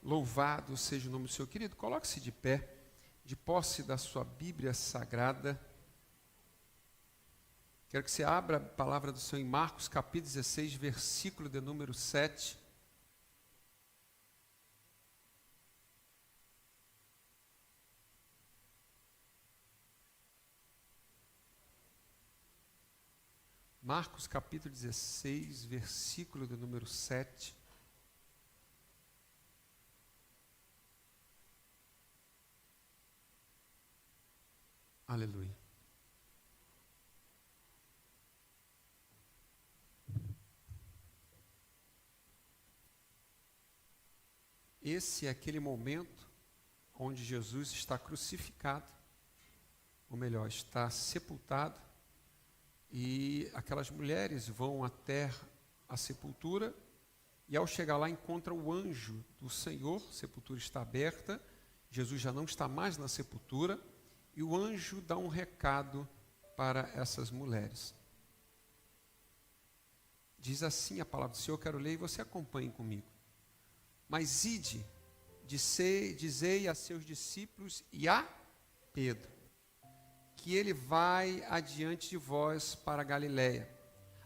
Louvado seja o nome do Senhor. Querido, coloque-se de pé, de posse da sua Bíblia Sagrada. Quero que você abra a palavra do Senhor em Marcos, capítulo 16, versículo de número 7. Marcos, capítulo 16, versículo de número 7. Aleluia. Esse é aquele momento onde Jesus está crucificado, ou melhor, está sepultado, e aquelas mulheres vão até a sepultura, e ao chegar lá encontram o anjo do Senhor, a sepultura está aberta, Jesus já não está mais na sepultura, e o anjo dá um recado para essas mulheres. Diz assim a palavra do Senhor, eu quero ler e você acompanhe comigo. Mas ide, dizei a seus discípulos e a Pedro, que ele vai adiante de vós para a Galiléia.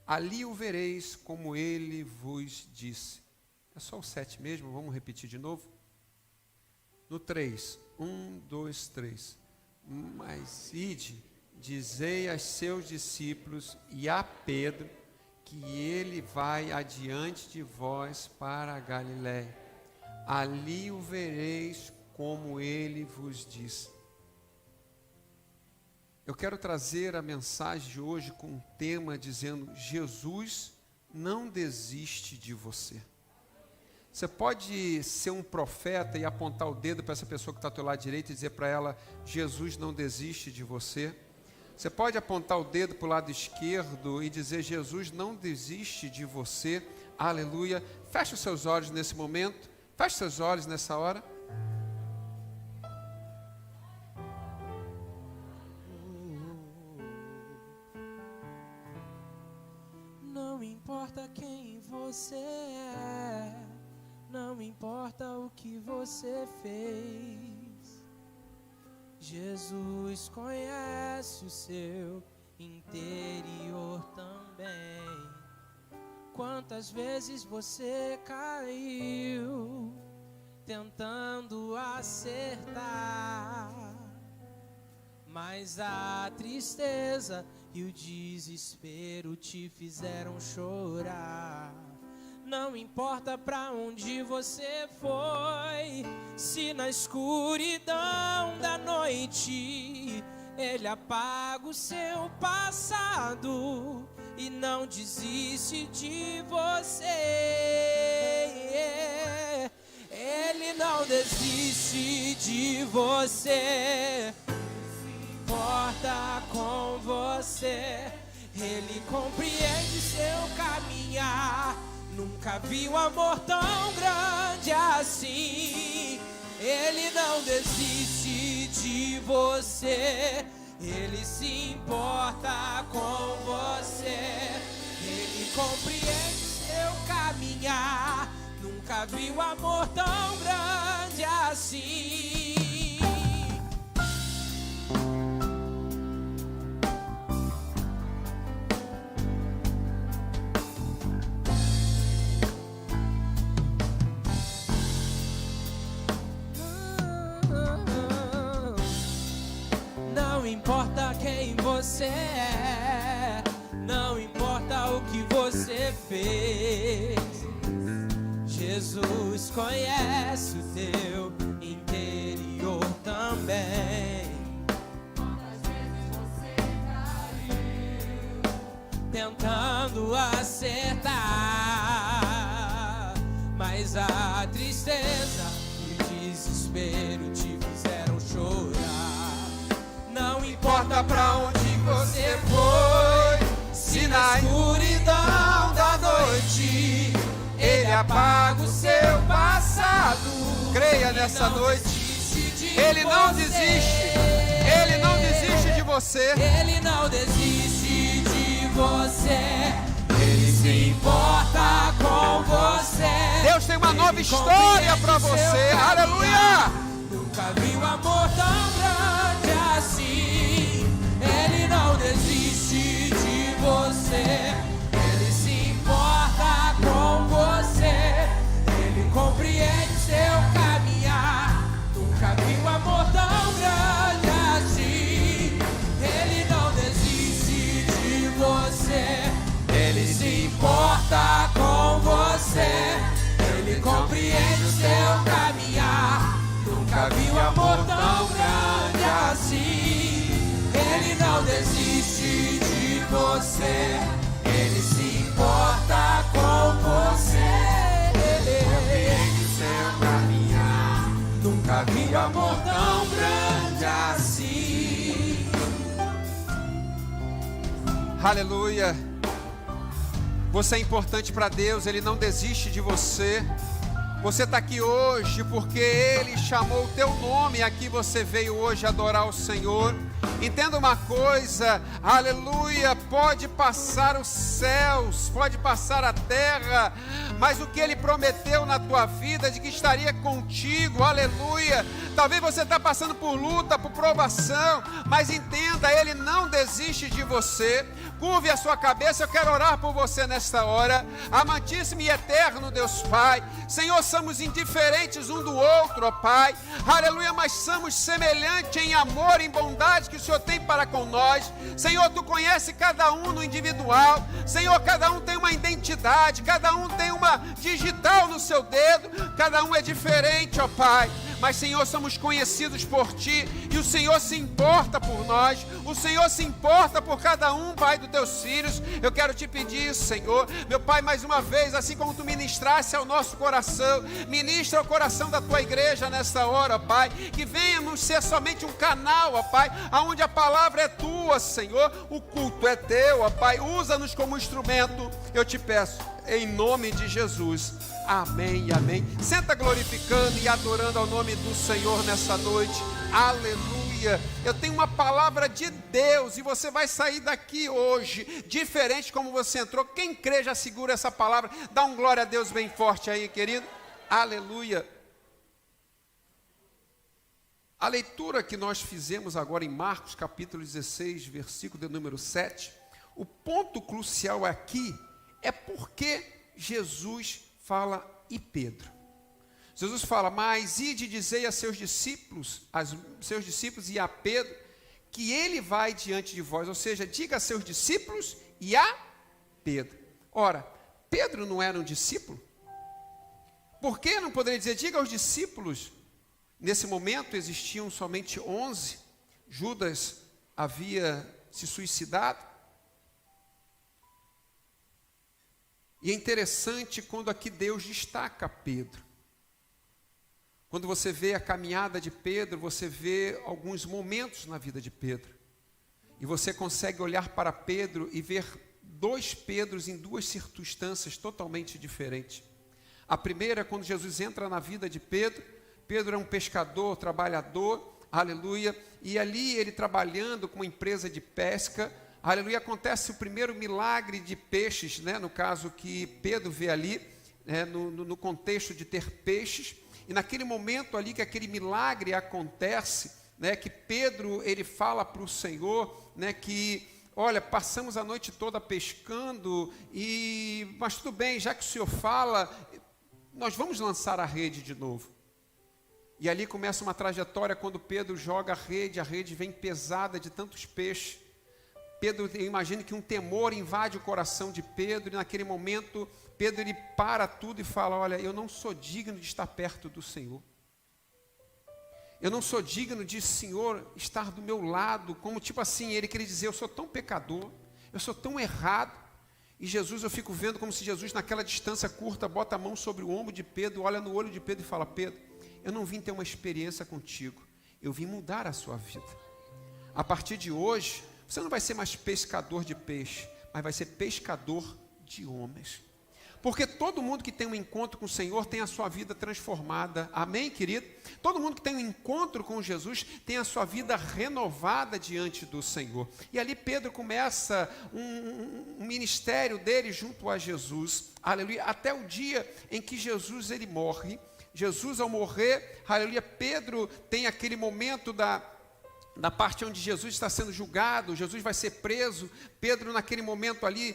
Ali o vereis como ele vos disse. É só o 7 mesmo, vamos repetir de novo? No 3, 1, 2, 3. Mas ide, dizei a seus discípulos e a Pedro, que ele vai adiante de vós para a Galiléia. Ali o vereis como ele vos disse. Eu quero trazer a mensagem de hoje com um tema dizendo: Jesus não desiste de você. Você pode ser um profeta e apontar o dedo para essa pessoa que está ao teu lado direito e dizer para ela: Jesus não desiste de você. Você pode apontar o dedo para o lado esquerdo e dizer: Jesus não desiste de você. Aleluia. Feche os seus olhos nesse momento. Feche os seus olhos nessa hora. Não importa quem você é, não importa o que você fez, Jesus conhece o seu interior também. Quantas vezes você caiu tentando acertar, mas a tristeza e o desespero te fizeram chorar. Não importa pra onde você foi, se na escuridão da noite Ele apaga o seu passado e não desiste de você. Ele não desiste de você, importa com você. Ele compreende seu caminhar. Nunca vi um amor tão grande assim. Ele não desiste de você. Ele se importa com você. Ele compreende seu caminhar. Nunca vi um amor tão grande assim. Não importa quem você é, não importa o que você fez, Jesus conhece o teu interior também. Quantas vezes você caiu tentando acertar, mas a tristeza e o desespero te fizeram chorar. Não importa pra onde você foi, se na escuridão da noite Ele apaga o seu passado. Creia nessa noite. Ele não desiste. Ele não desiste de você. Ele não desiste de você. Ele se importa com você. Deus tem uma nova história para você. você, Ele se importa com você. Em seu caminhar, Nunca vi amor tão grande assim. aleluia. Você é importante para Deus, Ele não desiste de você. Você está aqui hoje porque Ele chamou o teu nome. Aqui você veio hoje adorar o Senhor. Entenda uma coisa, aleluia, pode passar os céus, pode passar a terra, mas o que Ele prometeu na tua vida, de que estaria contigo, aleluia. Talvez você está passando por luta, por provação, mas entenda, Ele não desiste de você. Curve a sua cabeça, eu quero orar por você nesta hora. Amantíssimo e eterno Deus Pai, Senhor, somos indiferentes um do outro, ó Pai, aleluia, mas somos semelhantes em amor, em bondade que o Senhor tem para com nós. Senhor, Tu conhece cada um no individual. Senhor, cada um tem uma identidade, cada um tem uma digital no seu dedo, cada um é diferente, ó Pai. Mas, Senhor, somos conhecidos por Ti, e o Senhor se importa por nós, o Senhor se importa por cada um, Pai, dos Teus filhos. Eu quero Te pedir, Senhor, meu Pai, mais uma vez, assim como Tu ministraste ao nosso coração, ministra ao coração da Tua igreja nesta hora, ó Pai, que venhamos ser somente um canal, ó Pai, aonde a palavra é Tua, Senhor, o culto é Teu, ó Pai, usa-nos como instrumento, eu Te peço, em nome de Jesus. Amém e amém. Senta glorificando e adorando ao nome do Senhor nessa noite. Aleluia. Eu tenho uma palavra de Deus e você vai sair daqui hoje diferente como você entrou. Quem crê já segura essa palavra. Dá um glória a Deus bem forte aí, querido. Aleluia. A leitura que nós fizemos agora em Marcos capítulo 16, versículo de número 7. O ponto crucial aqui é porque Jesus fala e Pedro. Jesus fala, mas ide e dizei a seus discípulos e a Pedro, que ele vai diante de vós, ou seja, diga a seus discípulos e a Pedro. Ora, Pedro não era um discípulo? Por que não poderia dizer, diga aos discípulos? Nesse momento existiam somente 11, Judas havia se suicidado. E é interessante quando aqui Deus destaca Pedro. Quando você vê a caminhada de Pedro, você vê alguns momentos na vida de Pedro. E você consegue olhar para Pedro e ver dois Pedros em duas circunstâncias totalmente diferentes. A primeira, quando Jesus entra na vida de Pedro, Pedro é um pescador, trabalhador, aleluia, e ali ele trabalhando com uma empresa de pesca, aleluia, acontece o primeiro milagre de peixes, né? No caso que Pedro vê ali, no contexto de ter peixes, e naquele momento ali que aquele milagre acontece, né? Que Pedro, ele fala para o Senhor, né? Que, olha, passamos a noite toda pescando, mas tudo bem, já que o Senhor fala, nós vamos lançar a rede de novo. E ali começa uma trajetória quando Pedro joga a rede vem pesada de tantos peixes. Pedro, eu imagino que um temor invade o coração de Pedro, e naquele momento, Pedro ele para tudo e fala, olha, eu não sou digno de estar perto do Senhor. Eu não sou digno de, Senhor, estar do meu lado, como tipo assim, ele queria dizer, eu sou tão pecador, eu sou tão errado. E Jesus, eu fico vendo como se Jesus, naquela distância curta, bota a mão sobre o ombro de Pedro, olha no olho de Pedro e fala, Pedro, eu não vim ter uma experiência contigo, eu vim mudar a sua vida. A partir de hoje, você não vai ser mais pescador de peixe, mas vai ser pescador de homens. Porque todo mundo que tem um encontro com o Senhor tem a sua vida transformada. Amém, querido? Todo mundo que tem um encontro com Jesus tem a sua vida renovada diante do Senhor. E ali Pedro começa um ministério dele junto a Jesus. Aleluia. Até o dia em que Jesus ele morre. Jesus ao morrer, aleluia, Pedro tem aquele momento da parte onde Jesus está sendo julgado, Jesus vai ser preso. Pedro naquele momento ali,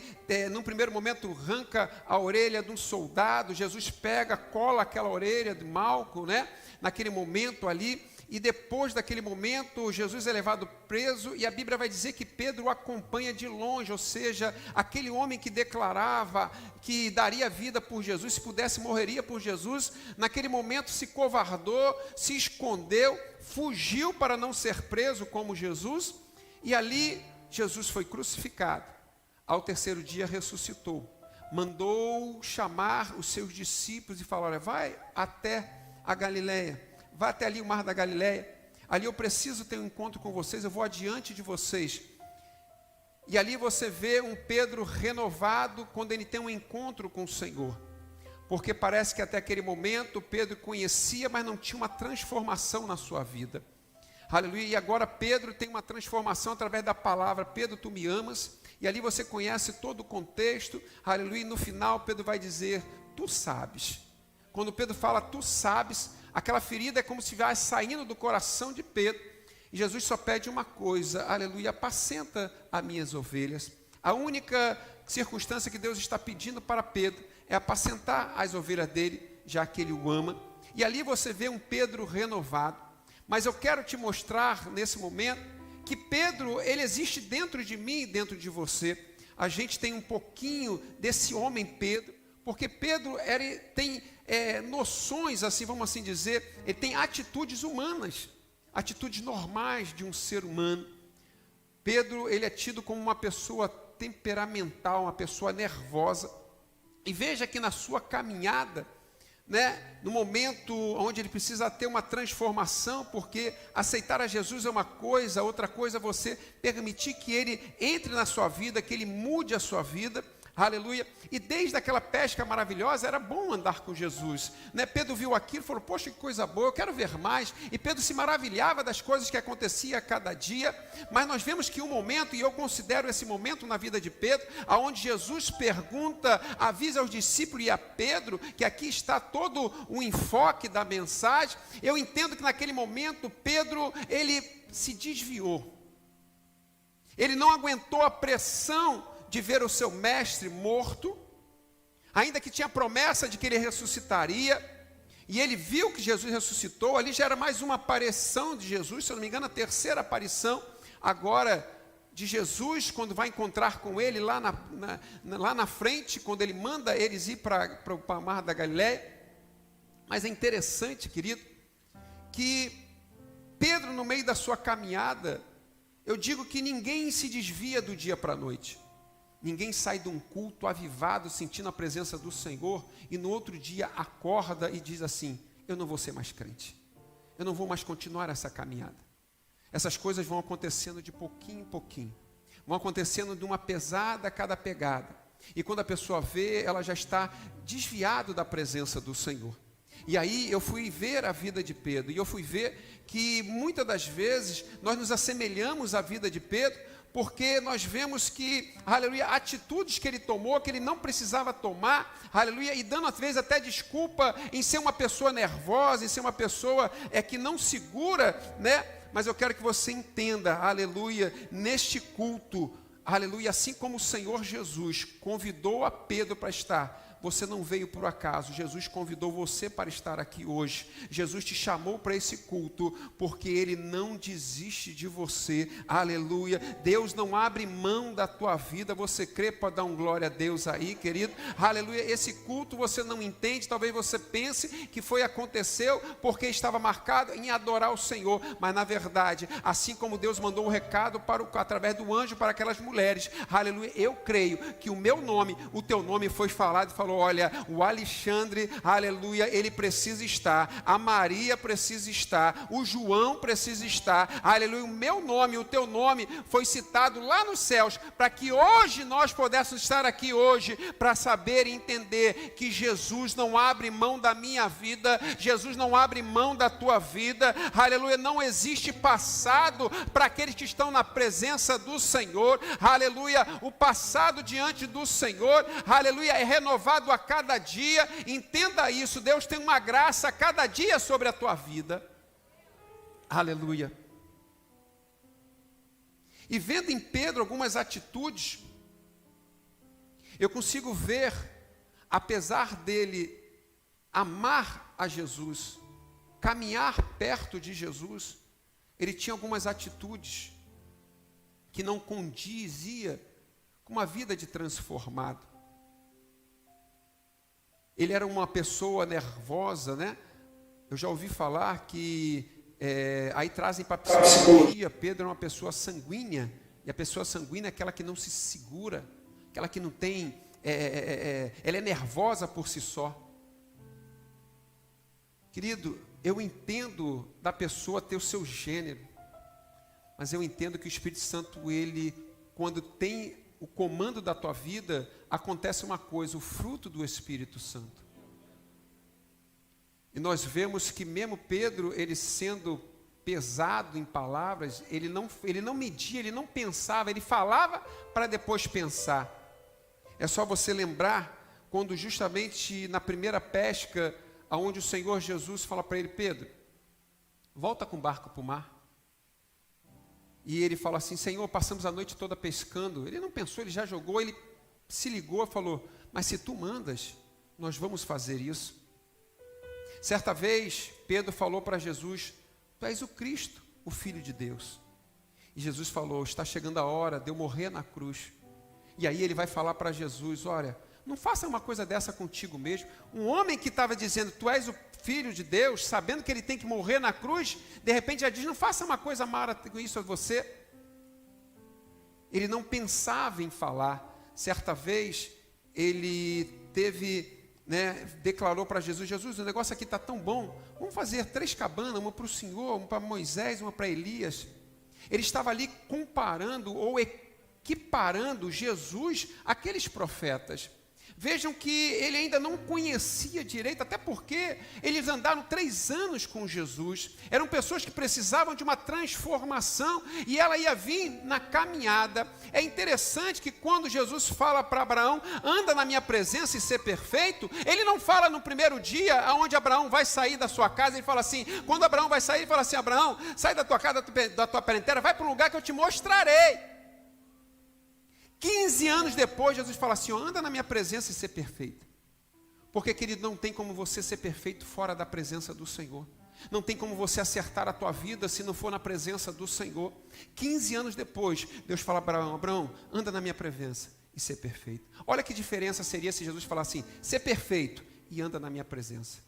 num primeiro momento arranca a orelha de um soldado, Jesus pega, cola aquela orelha de Malco, né? Naquele momento ali, e depois daquele momento, Jesus é levado preso, e a Bíblia vai dizer que Pedro o acompanha de longe, ou seja, aquele homem que declarava que daria vida por Jesus, se pudesse morreria por Jesus, naquele momento se covardou, se escondeu, fugiu para não ser preso como Jesus, e ali Jesus foi crucificado. ao terceiro dia ressuscitou. Mandou chamar os seus discípulos e falar: olha, vai até a Galileia, vai até ali o mar da Galileia, ali eu preciso ter um encontro com vocês, eu vou adiante de vocês. E ali você vê um Pedro renovado quando ele tem um encontro com o Senhor. Porque parece que até aquele momento Pedro conhecia, mas não tinha uma transformação na sua vida. Aleluia. E agora Pedro tem uma transformação através da palavra: Pedro, tu me amas. E ali você conhece todo o contexto. Aleluia. E no final Pedro vai dizer: tu sabes. Quando Pedro fala tu sabes, aquela ferida é como se estivesse saindo do coração de Pedro. E Jesus só pede uma coisa: aleluia, apacenta as minhas ovelhas. A única circunstância que Deus está pedindo para Pedro é apacentar as ovelhas dele, já que ele o ama. E ali você vê um Pedro renovado. Mas eu quero te mostrar nesse momento que Pedro, ele existe dentro de mim e dentro de você. A gente tem um pouquinho desse homem Pedro, porque Pedro tem noções, assim, vamos assim dizer, ele tem atitudes humanas, atitudes normais de um ser humano. Pedro, ele é tido como uma pessoa temperamental, uma pessoa nervosa. E veja que na sua caminhada, né, no momento onde ele precisa ter uma transformação, porque aceitar a Jesus é uma coisa, outra coisa é você permitir que ele entre na sua vida, que ele mude a sua vida. Aleluia. E desde aquela pesca maravilhosa era bom andar com Jesus, né? Pedro viu aquilo e falou: poxa, que coisa boa, eu quero ver mais. E Pedro se maravilhava das coisas que aconteciam a cada dia. Mas nós vemos que um momento, e eu considero esse momento na vida de Pedro, aonde Jesus pergunta, avisa aos discípulos e a Pedro, que aqui está todo o enfoque da mensagem. Eu entendo que naquele momento Pedro, ele se desviou. Ele não aguentou a pressão de ver o seu mestre morto, ainda que tinha promessa de que ele ressuscitaria, e ele viu que Jesus ressuscitou. Ali já era mais uma aparição de Jesus, se eu não me engano, a terceira aparição agora de Jesus, quando vai encontrar com ele lá na frente, quando ele manda eles ir para o mar da Galileia. Mas é interessante, querido, que Pedro, no meio da sua caminhada, eu digo que ninguém se desvia do dia para a noite. Ninguém sai de um culto avivado, sentindo a presença do Senhor, e no outro dia acorda e diz assim: eu não vou ser mais crente, eu não vou mais continuar essa caminhada. Essas coisas vão acontecendo de pouquinho em pouquinho, vão acontecendo de uma pesada a cada pegada, e quando a pessoa vê, ela já está desviada da presença do Senhor. E aí eu fui ver a vida de Pedro, e eu fui ver que muitas das vezes nós nos assemelhamos à vida de Pedro, porque nós vemos que, aleluia, atitudes que ele tomou, que ele não precisava tomar, aleluia, e dando às vezes até desculpa em ser uma pessoa nervosa, em ser uma pessoa que não segura, né? Mas eu quero que você entenda, aleluia, neste culto, aleluia, assim como o Senhor Jesus convidou a Pedro para estar, você não veio por acaso. Jesus convidou você para estar aqui hoje. Jesus te chamou para esse culto, porque Ele não desiste de você. Aleluia. Deus não abre mão da tua vida. Você crê? Pode dar um glória a Deus aí, querido. Aleluia. Esse culto você não entende. Talvez você pense que aconteceu porque estava marcado em adorar o Senhor. Mas na verdade, assim como Deus mandou um recado através do anjo para aquelas mulheres, aleluia, eu creio que o meu nome, o teu nome foi falado e falou: olha, o Alexandre, aleluia, ele precisa estar, a Maria precisa estar, o João precisa estar, aleluia, o meu nome, o teu nome foi citado lá nos céus, para que hoje nós pudéssemos estar aqui hoje, para saber e entender que Jesus não abre mão da minha vida, Jesus não abre mão da tua vida, aleluia, não existe passado para aqueles que estão na presença do Senhor, aleluia, o passado diante do Senhor, aleluia, é renovado a cada dia. Entenda isso, Deus tem uma graça a cada dia sobre a tua vida, aleluia. E vendo em Pedro algumas atitudes, eu consigo ver, apesar dele amar a Jesus, caminhar perto de Jesus, ele tinha algumas atitudes que não condizia com uma vida de transformado. Ele era uma pessoa nervosa, né? Eu já ouvi falar que, aí trazem para a psicologia, Pedro é uma pessoa sanguínea, e a pessoa sanguínea é aquela que não se segura, aquela que não tem, ela é nervosa por si só. Querido, eu entendo da pessoa ter o seu gênero, mas eu entendo que o Espírito Santo, ele, quando tem o comando da tua vida, acontece uma coisa, o fruto do Espírito Santo. E nós vemos que mesmo Pedro, ele sendo pesado em palavras, ele não media, ele não pensava, ele falava para depois pensar. É só você lembrar, quando justamente na primeira pesca, onde o Senhor Jesus fala para ele, Pedro, volta com o barco para o mar. E ele fala assim, Senhor, passamos a noite toda pescando. Ele não pensou, ele já jogou, ele se ligou e falou, mas se tu mandas, nós vamos fazer isso. Certa vez, Pedro falou para Jesus, tu és o Cristo, o Filho de Deus. E Jesus falou, está chegando a hora de eu morrer na cruz. E aí ele vai falar para Jesus, olha, não faça uma coisa dessa contigo mesmo. Um homem que estava dizendo, tu és o Filho de Deus, sabendo que ele tem que morrer na cruz, de repente já diz, não faça uma coisa mara com isso a você. Ele não pensava em falar. Certa vez, ele declarou para Jesus, Jesus, o negócio aqui está tão bom, vamos fazer 3 cabanas, uma para o Senhor, uma para Moisés, uma para Elias. Ele estava ali comparando ou equiparando Jesus àqueles profetas. Vejam que ele ainda não conhecia direito, até porque eles andaram 3 anos com Jesus, eram pessoas que precisavam de uma transformação, e ela ia vir na caminhada. É interessante que quando Jesus fala para Abraão, anda na minha presença e ser perfeito, ele não fala no primeiro dia, onde Abraão vai sair da sua casa, ele fala assim, quando Abraão vai sair, ele fala assim, Abraão, sai da tua casa, da tua parentela, vai para um lugar que eu te mostrarei. 15 anos depois, Jesus fala assim, anda na minha presença e ser perfeito. Porque, querido, não tem como você ser perfeito fora da presença do Senhor. Não tem como você acertar a tua vida se não for na presença do Senhor. 15 anos depois, Deus fala para Abraão, Abraão, anda na minha presença e ser perfeito. Olha que diferença seria se Jesus falasse assim, ser perfeito e anda na minha presença.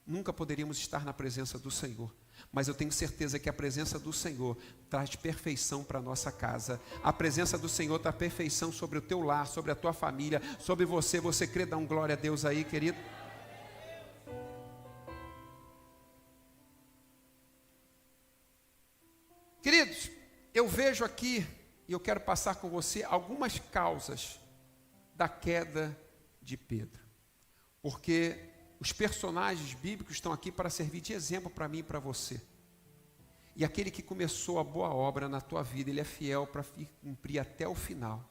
Nunca poderíamos estar na presença do Senhor. Mas eu tenho certeza que a presença do Senhor traz perfeição para a nossa casa. A presença do Senhor traz perfeição sobre o teu lar, sobre a tua família, sobre você. Você crê? Dá um glória a Deus aí, querido. Queridos, eu vejo aqui, e eu quero passar com você, algumas causas da queda de Pedro. Porque os personagens bíblicos estão aqui para servir de exemplo para mim e para você. E aquele que começou a boa obra na tua vida, ele é fiel para cumprir até o final.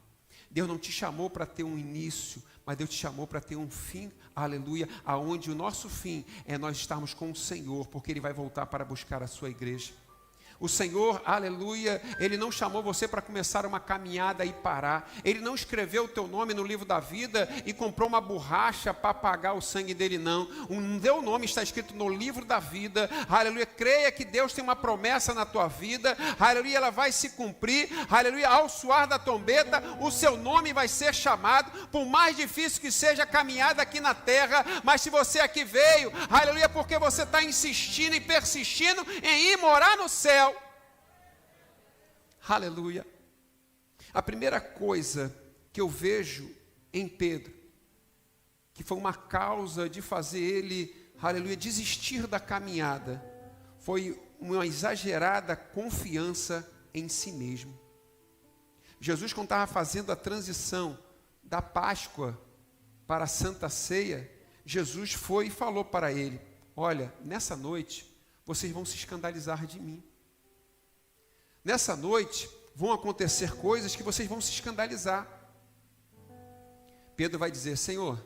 Deus não te chamou para ter um início, mas Deus te chamou para ter um fim, aleluia, aonde o nosso fim é nós estarmos com o Senhor, porque Ele vai voltar para buscar a sua igreja. O Senhor, aleluia, Ele não chamou você para começar uma caminhada e parar. Ele não escreveu o teu nome no livro da vida e comprou uma borracha para apagar o sangue dele, não. O teu nome está escrito no livro da vida, aleluia. Creia que Deus tem uma promessa na tua vida, aleluia, ela vai se cumprir, aleluia. Ao soar da trombeta, o seu nome vai ser chamado, por mais difícil que seja a caminhada aqui na terra, mas se você aqui veio, aleluia, porque você está insistindo e persistindo em ir morar no céu. Aleluia. A primeira coisa que eu vejo em Pedro, que foi uma causa de fazer ele, aleluia, desistir da caminhada, foi uma exagerada confiança em si mesmo. Jesus, quando estava fazendo a transição da Páscoa para a Santa Ceia, Jesus foi e falou para ele, olha, nessa noite vocês vão se escandalizar de mim. Nessa noite vão acontecer coisas que vocês vão se escandalizar. Pedro vai dizer, Senhor,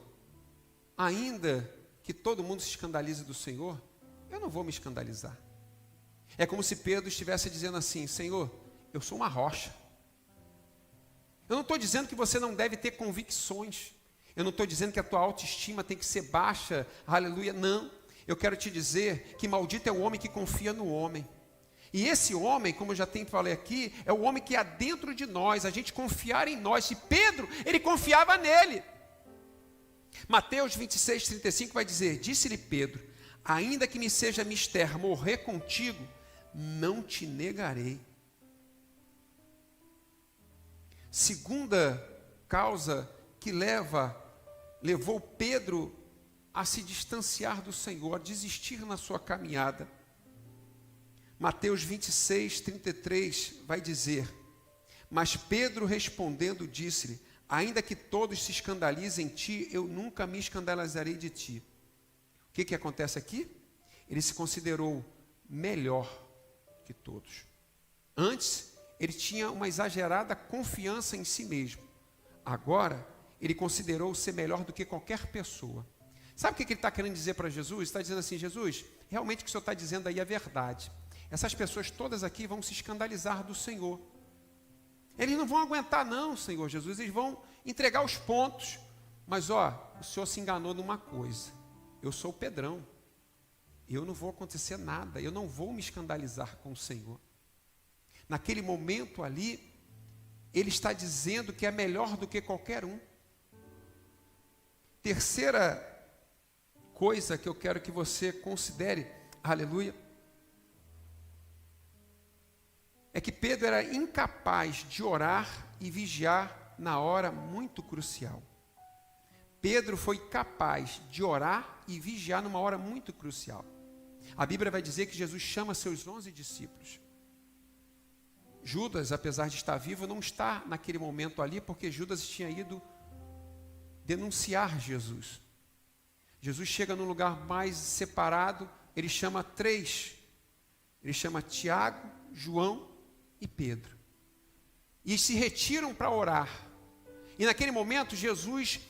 ainda que todo mundo se escandalize do Senhor, eu não vou me escandalizar. É como se Pedro estivesse dizendo assim, Senhor, eu sou uma rocha. Eu não estou dizendo que você não deve ter convicções. Eu não estou dizendo que a tua autoestima tem que ser baixa, aleluia, não. Eu quero te dizer que maldito é o homem que confia no homem. E esse homem, como eu já falei aqui, é o homem que há dentro de nós, a gente confiar em nós. E Pedro, ele confiava nele. Mateus 26, 35 vai dizer, disse-lhe Pedro, ainda que me seja mister morrer contigo, não te negarei. Segunda causa que levou Pedro a se distanciar do Senhor, a desistir na sua caminhada. Mateus 26, 33 vai dizer: mas Pedro respondendo disse-lhe: ainda que todos se escandalizem em ti, eu nunca me escandalizarei de ti. O que acontece aqui? Ele se considerou melhor que todos. Antes, ele tinha uma exagerada confiança em si mesmo. Agora, ele considerou ser melhor do que qualquer pessoa. Sabe o que ele está querendo dizer para Jesus? Ele está dizendo assim: Jesus, realmente o que o Senhor está dizendo aí é verdade. Essas pessoas todas aqui vão se escandalizar do Senhor. Eles não vão aguentar não, Senhor Jesus, eles vão entregar os pontos. Mas o Senhor se enganou numa coisa. Eu sou o Pedrão. Eu não vou acontecer nada, eu não vou me escandalizar com o Senhor. Naquele momento ali, ele está dizendo que é melhor do que qualquer um. Terceira coisa que eu quero que você considere, aleluia, é que Pedro era incapaz de orar e vigiar na hora muito crucial. Pedro foi capaz de orar e vigiar numa hora muito crucial. A Bíblia vai dizer que Jesus chama seus 11 discípulos. Judas, apesar de estar vivo, não está naquele momento ali, porque Judas tinha ido denunciar Jesus. Jesus chega num lugar mais separado, ele chama 3. Ele chama Tiago, João e Pedro. E se retiram para orar. E naquele momento, Jesus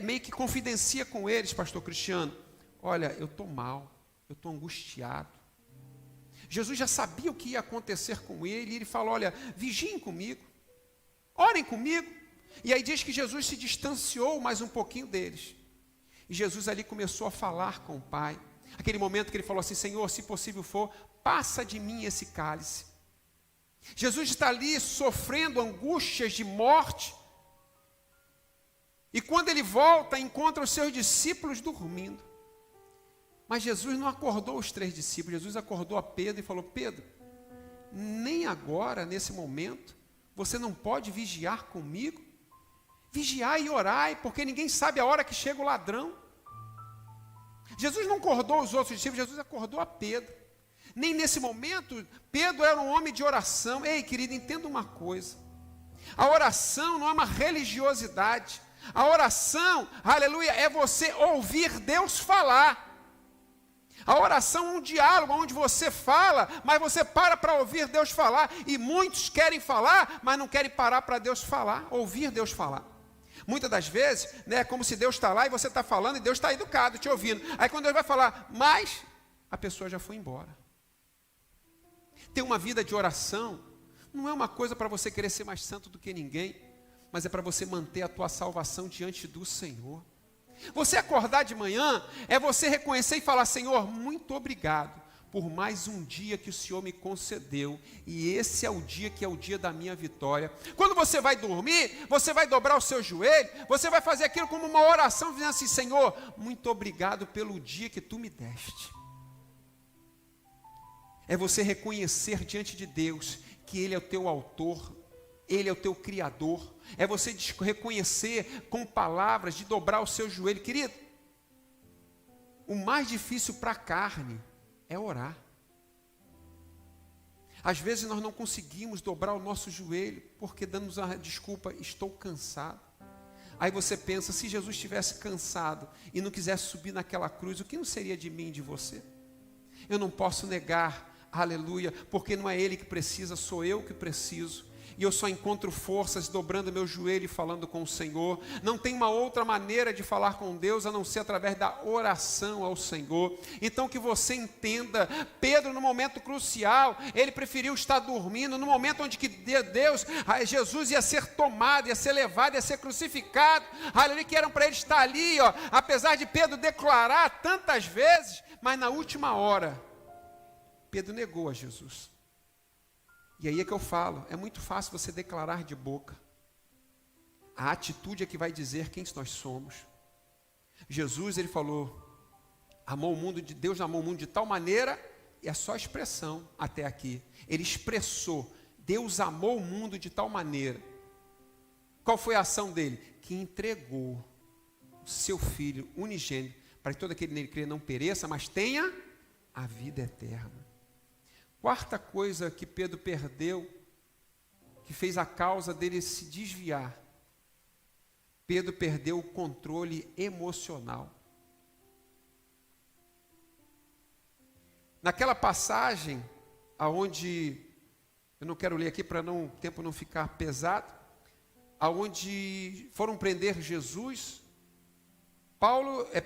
meio que confidencia com eles, pastor Cristiano: olha, eu estou mal, eu estou angustiado. Jesus já sabia o que ia acontecer com ele, e ele fala: olha, vigiem comigo, orem comigo. E aí diz que Jesus se distanciou mais um pouquinho deles. E Jesus ali começou a falar com o Pai. Aquele momento que ele falou assim: Senhor, se possível for, passa de mim esse cálice. Jesus está ali sofrendo angústias de morte. E quando ele volta, encontra os seus discípulos dormindo. Mas Jesus não acordou os 3 discípulos, Jesus acordou a Pedro e falou: Pedro, nem agora, nesse momento, você não pode vigiar comigo? Vigiai e orai, porque ninguém sabe a hora que chega o ladrão. Jesus não acordou os outros discípulos, Jesus acordou a Pedro. Nem nesse momento, Pedro era um homem de oração. Ei, querido, entenda uma coisa: a oração não é uma religiosidade. A oração, aleluia, é você ouvir Deus falar. A oração é um diálogo onde você fala, mas você para ouvir Deus falar. E muitos querem falar, mas não querem parar para Deus falar, ouvir Deus falar. Muitas das vezes, é como se Deus está lá e você está falando e Deus está educado, te ouvindo. Aí quando Deus vai falar, mas a pessoa já foi embora. Ter uma vida de oração não é uma coisa para você querer ser mais santo do que ninguém, mas é para você manter a tua salvação diante do Senhor. Você acordar de manhã é você reconhecer e falar: Senhor, muito obrigado por mais um dia que o Senhor me concedeu, e esse é o dia que é o dia da minha vitória. Quando você vai dormir, você vai dobrar o seu joelho, você vai fazer aquilo como uma oração, dizendo assim: Senhor, muito obrigado pelo dia que tu me deste. É você reconhecer diante de Deus que Ele é o teu autor, Ele é o teu criador. É você reconhecer com palavras, de dobrar o seu joelho. Querido, o mais difícil para a carne é orar. Às vezes nós não conseguimos dobrar o nosso joelho, porque damos a desculpa: estou cansado. Aí você pensa: se Jesus estivesse cansado e não quisesse subir naquela cruz, o que não seria de mim e de você? Eu não posso negar, aleluia, porque não é Ele que precisa, sou eu que preciso. E eu só encontro forças dobrando meu joelho e falando com o Senhor. Não tem uma outra maneira de falar com Deus a não ser através da oração ao Senhor. Então que você entenda, Pedro no momento crucial, ele preferiu estar dormindo, no momento onde que Deus, Jesus ia ser tomado, ia ser levado, ia ser crucificado. Aleluia, que eram para ele estar ali, apesar de Pedro declarar tantas vezes, mas na última hora, Pedro negou a Jesus. E aí é que eu falo, é muito fácil você declarar de boca. A atitude é que vai dizer quem nós somos. Jesus, ele falou, Deus amou o mundo de tal maneira, e é só expressão até aqui. Ele expressou, Deus amou o mundo de tal maneira. Qual foi a ação dele? Que entregou o seu Filho unigênito, para que todo aquele nele crê não pereça, mas tenha a vida eterna. Quarta coisa que Pedro perdeu, que fez a causa dele se desviar. Pedro perdeu o controle emocional. Naquela passagem, aonde, eu não quero ler aqui para o tempo não ficar pesado, aonde foram prender Jesus,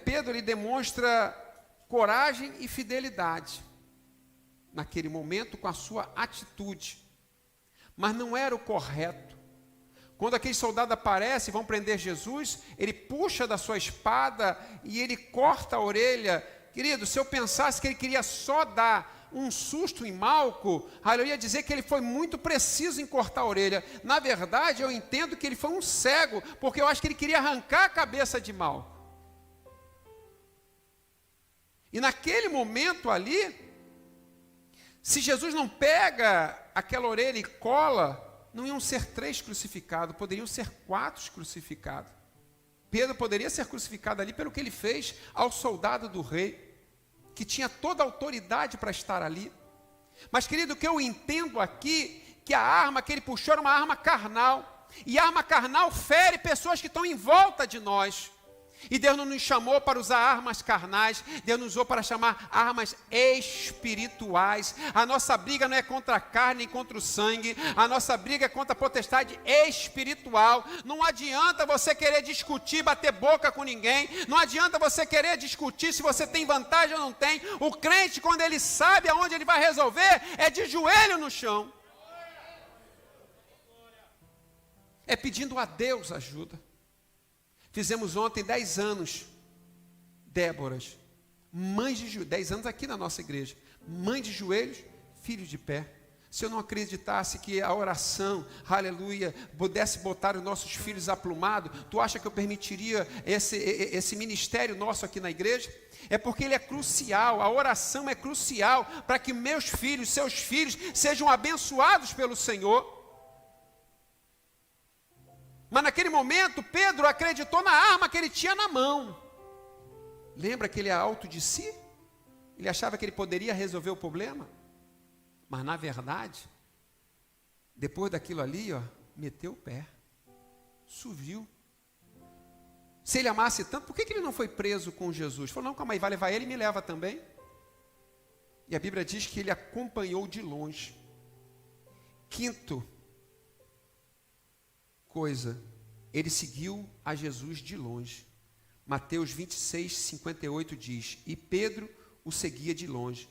Pedro ele demonstra coragem e fidelidade naquele momento com a sua atitude, mas não era o correto. Quando aquele soldado aparece e vão prender Jesus, ele puxa da sua espada e ele corta a orelha. Querido, se eu pensasse que ele queria só dar um susto em Malco, eu ia dizer que ele foi muito preciso em cortar a orelha. Na verdade, eu entendo que ele foi um cego, porque eu acho que ele queria arrancar a cabeça de Malco. E naquele momento ali, se Jesus não pega aquela orelha e cola, não iam ser 3 crucificados, poderiam ser 4 crucificados. Pedro poderia ser crucificado ali pelo que ele fez ao soldado do rei, que tinha toda a autoridade para estar ali. Mas, querido, o que eu entendo aqui, que a arma que ele puxou era uma arma carnal, e a arma carnal fere pessoas que estão em volta de nós. E Deus não nos chamou para usar armas carnais, Deus nos usou para chamar armas espirituais. A nossa briga não é contra a carne nem contra o sangue, a nossa briga é contra a potestade espiritual. Não adianta você querer discutir, bater boca com ninguém, não adianta você querer discutir se você tem vantagem ou não tem. O crente, quando ele sabe aonde ele vai resolver, é de joelho no chão, é pedindo a Deus ajuda. Fizemos ontem 10 anos, Déboras, mães de joelhos, 10 anos aqui na nossa igreja, mãe de joelhos, filho de pé. Se eu não acreditasse que a oração, aleluia, pudesse botar os nossos filhos aplumados, tu acha que eu permitiria esse ministério nosso aqui na igreja? É porque ele é crucial, a oração é crucial para que meus filhos, seus filhos, sejam abençoados pelo Senhor. Mas naquele momento, Pedro acreditou na arma que ele tinha na mão. Lembra que ele é alto de si? Ele achava que ele poderia resolver o problema. Mas na verdade, depois daquilo ali, meteu o pé. Subiu. Se ele amasse tanto, por que ele não foi preso com Jesus? Falou, não, calma aí, vai levar ele e me leva também. E a Bíblia diz que ele acompanhou de longe. Quinto coisa, ele seguiu a Jesus de longe. Mateus 26, 58 diz, e Pedro o seguia de longe.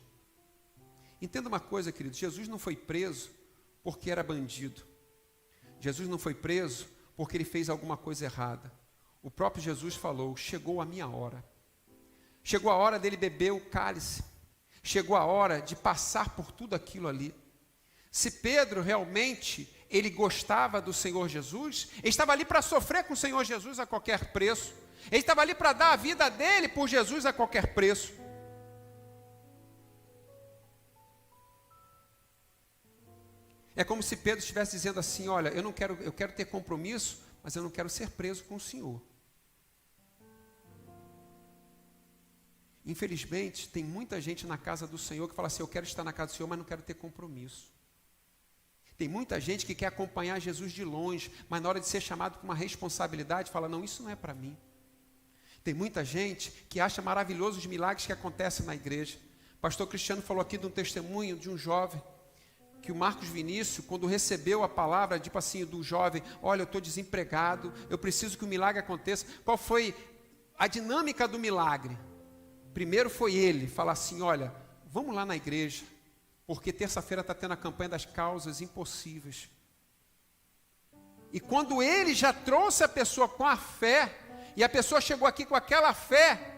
Entenda uma coisa, querido, Jesus não foi preso porque era bandido. Jesus não foi preso porque ele fez alguma coisa errada. O próprio Jesus falou, chegou a minha hora. Chegou a hora dele beber o cálice. Chegou a hora de passar por tudo aquilo ali. Se Pedro realmente ele gostava do Senhor Jesus, ele estava ali para sofrer com o Senhor Jesus a qualquer preço. Ele estava ali para dar a vida dele por Jesus a qualquer preço. É como se Pedro estivesse dizendo assim, olha, eu quero ter compromisso, mas eu não quero ser preso com o Senhor. Infelizmente, tem muita gente na casa do Senhor que fala assim, eu quero estar na casa do Senhor, mas não quero ter compromisso. Tem muita gente que quer acompanhar Jesus de longe, mas na hora de ser chamado com uma responsabilidade, fala, não, isso não é para mim. Tem muita gente que acha maravilhoso os milagres que acontecem na igreja. O pastor Cristiano falou aqui de um testemunho de um jovem, que o Marcos Vinícius, quando recebeu a palavra, tipo assim, do jovem, olha, eu estou desempregado, eu preciso que o milagre aconteça. Qual foi a dinâmica do milagre? Primeiro foi ele falar assim, olha, vamos lá na igreja, porque terça-feira está tendo a campanha das causas impossíveis. E quando ele já trouxe a pessoa com a fé, e a pessoa chegou aqui com aquela fé,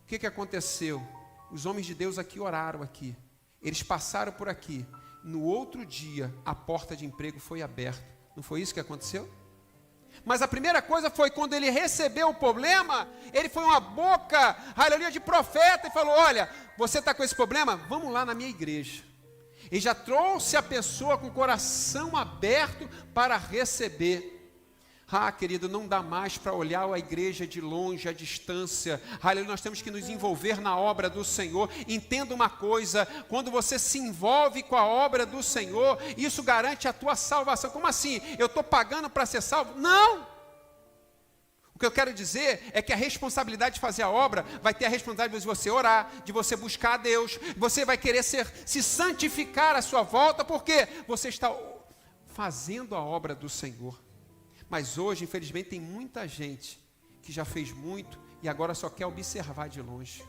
o que aconteceu? Os homens de Deus aqui oraram aqui, eles passaram por aqui, no outro dia a porta de emprego foi aberta. Não foi isso que aconteceu? Mas a primeira coisa foi quando ele recebeu o problema, ele foi uma boca, aleluia, de profeta e falou, olha, você está com esse problema? Vamos lá na minha igreja. E já trouxe a pessoa com o coração aberto para receber. Querido, não dá mais para olhar a igreja de longe, à distância. Aleluia, nós temos que nos envolver na obra do Senhor. Entenda uma coisa, quando você se envolve com a obra do Senhor, isso garante a tua salvação. Como assim? Eu estou pagando para ser salvo? Não! O que eu quero dizer é que a responsabilidade de fazer a obra vai ter a responsabilidade de você orar, de você buscar a Deus, você vai querer se santificar à sua volta, porque você está fazendo a obra do Senhor. Mas hoje, infelizmente, tem muita gente que já fez muito e agora só quer observar de longe.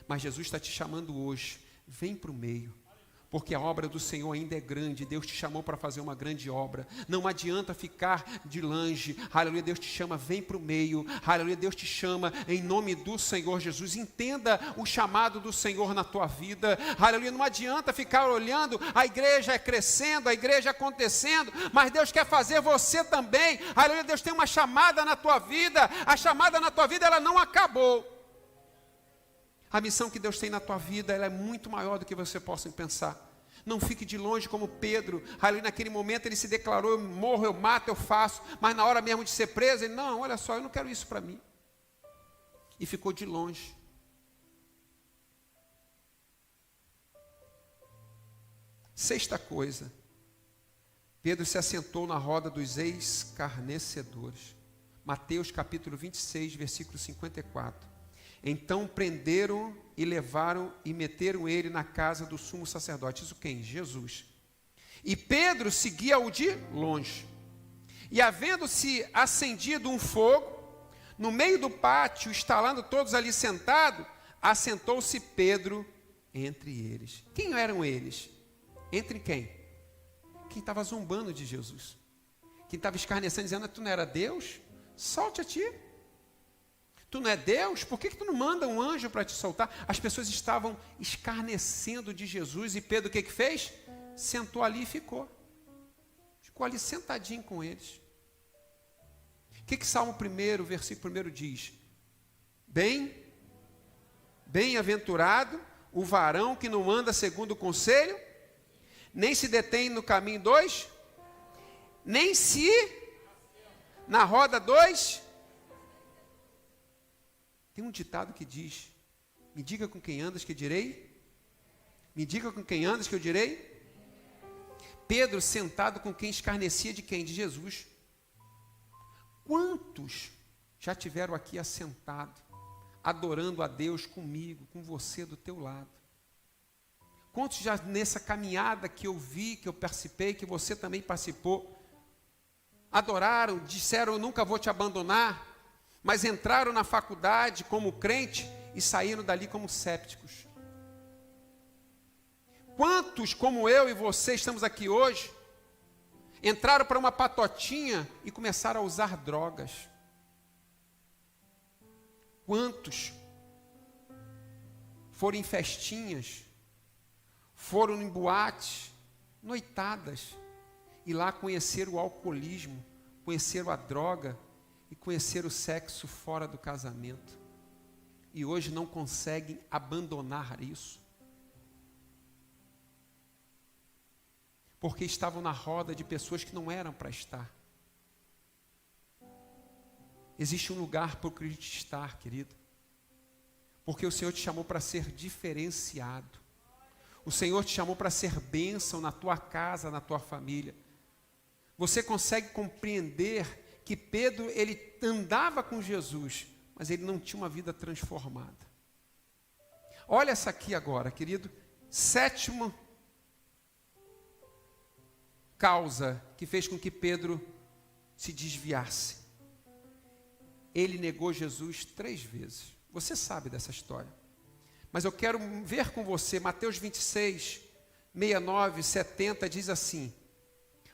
Mas Jesus está te chamando hoje, vem para o meio, porque a obra do Senhor ainda é grande. Deus te chamou para fazer uma grande obra. Não adianta ficar de longe. Aleluia, Deus te chama, vem para o meio. Aleluia, Deus te chama em nome do Senhor Jesus. Entenda o chamado do Senhor na tua vida. Aleluia, não adianta ficar olhando a igreja crescendo, a igreja acontecendo, mas Deus quer fazer você também. Aleluia, Deus tem uma chamada na tua vida. A chamada na tua vida, ela não acabou. A missão que Deus tem na tua vida, ela é muito maior do que você possa pensar. Não fique de longe como Pedro. Ali naquele momento ele se declarou, eu morro, eu mato, eu faço. Mas na hora mesmo de ser preso, ele, não, olha só, eu não quero isso para mim. E ficou de longe. Sexta coisa. Pedro se assentou na roda dos escarnecedores. Mateus capítulo 26, versículo 54. Então prenderam e levaram e meteram ele na casa do sumo sacerdote. Isso quem? Jesus. E Pedro seguia-o de longe. E havendo-se acendido um fogo, no meio do pátio, estalando todos ali sentados, assentou-se Pedro entre eles. Quem eram eles? Entre quem? Quem estava zombando de Jesus. Quem estava escarnecendo, dizendo, tu não era Deus? Solte a ti. Tu não é Deus? Por que tu não manda um anjo para te soltar? As pessoas estavam escarnecendo de Jesus. E Pedro o que fez? Sentou ali e ficou. Ficou ali sentadinho com eles. O que Salmo 1, versículo 1 diz? Bem-aventurado o varão que não anda segundo o conselho, nem se detém no caminho dos, nem se na roda dos. Tem um ditado que diz, me diga com quem andas que eu direi. Me diga com quem andas que eu direi. Pedro sentado com quem escarnecia de quem? De Jesus. Quantos já tiveram aqui assentado, adorando a Deus comigo, com você do teu lado? Quantos já nessa caminhada que eu vi, que eu participei, que você também participou, adoraram, disseram, eu nunca vou te abandonar, mas entraram na faculdade como crente e saíram dali como sépticos? Quantos, como eu e você, estamos aqui hoje, entraram para uma patotinha e começaram a usar drogas? Quantos foram em festinhas, foram em boates, noitadas, e lá conheceram o alcoolismo, conheceram a droga, e conhecer o sexo fora do casamento, e hoje não conseguem abandonar isso, porque estavam na roda de pessoas que não eram para estar. Existe um lugar para o crente estar, querido, porque o Senhor te chamou para ser diferenciado, o Senhor te chamou para ser bênção na tua casa, na tua família. Você consegue compreender que Pedro, ele andava com Jesus, mas ele não tinha uma vida transformada? Olha essa aqui agora, querido. Sétima causa que fez com que Pedro se desviasse. Ele negou Jesus 3 vezes. Você sabe dessa história. Mas eu quero ver com você, Mateus 26, 69, 70, diz assim.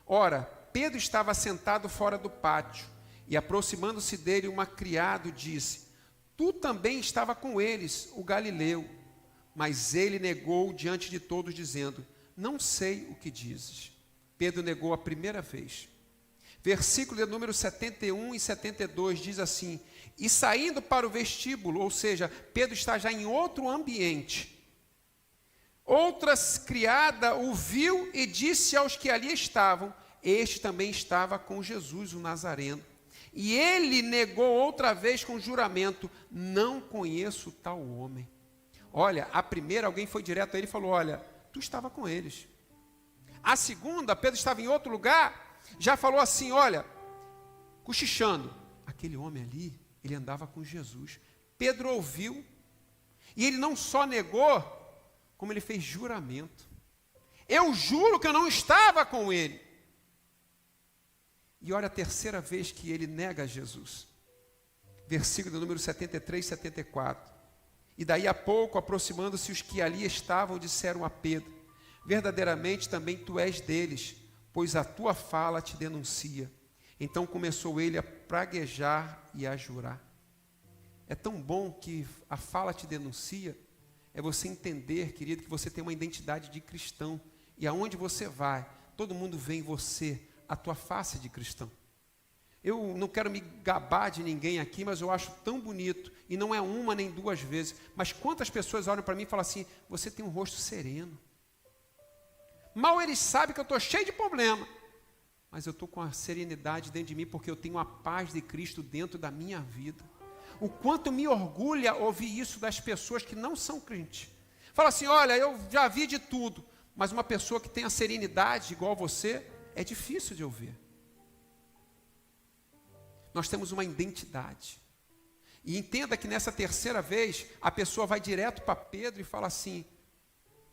Ora, Pedro estava sentado fora do pátio, e aproximando-se dele, uma criado disse, tu também estava com eles, o Galileu. Mas ele negou diante de todos, dizendo, não sei o que dizes. Pedro negou a primeira vez. Versículo de número 71 e 72 diz assim, e saindo para o vestíbulo, ou seja, Pedro está já em outro ambiente, outras criada o viu e disse aos que ali estavam, este também estava com Jesus, o Nazareno. E ele negou outra vez com juramento: não conheço tal homem. Olha, a primeira, alguém foi direto a ele e falou: olha, tu estava com eles. A segunda, Pedro estava em outro lugar, já falou assim: olha, cochichando, aquele homem ali, ele andava com Jesus. Pedro ouviu, e ele não só negou, como ele fez juramento: eu juro que eu não estava com ele. E olha a terceira vez que ele nega Jesus. Versículo número 73 e 74. E daí a pouco, aproximando-se os que ali estavam, disseram a Pedro: verdadeiramente também tu és deles, pois a tua fala te denuncia. Então começou ele a praguejar e a jurar. É tão bom que a fala te denuncia, é você entender, querido, que você tem uma identidade de cristão, e aonde você vai, todo mundo vê em você a tua face de cristão. Eu não quero me gabar de ninguém aqui, mas eu acho tão bonito, e não é uma nem duas vezes, mas quantas pessoas olham para mim e falam assim: você tem um rosto sereno. Mal eles sabem que eu estou cheio de problema, mas eu estou com a serenidade dentro de mim, porque eu tenho a paz de Cristo dentro da minha vida. O quanto me orgulha ouvir isso das pessoas que não são crentes. Fala assim: olha, eu já vi de tudo, mas uma pessoa que tem a serenidade igual você, é difícil de ouvir. Nós temos uma identidade. E entenda que nessa terceira vez, a pessoa vai direto para Pedro e fala assim: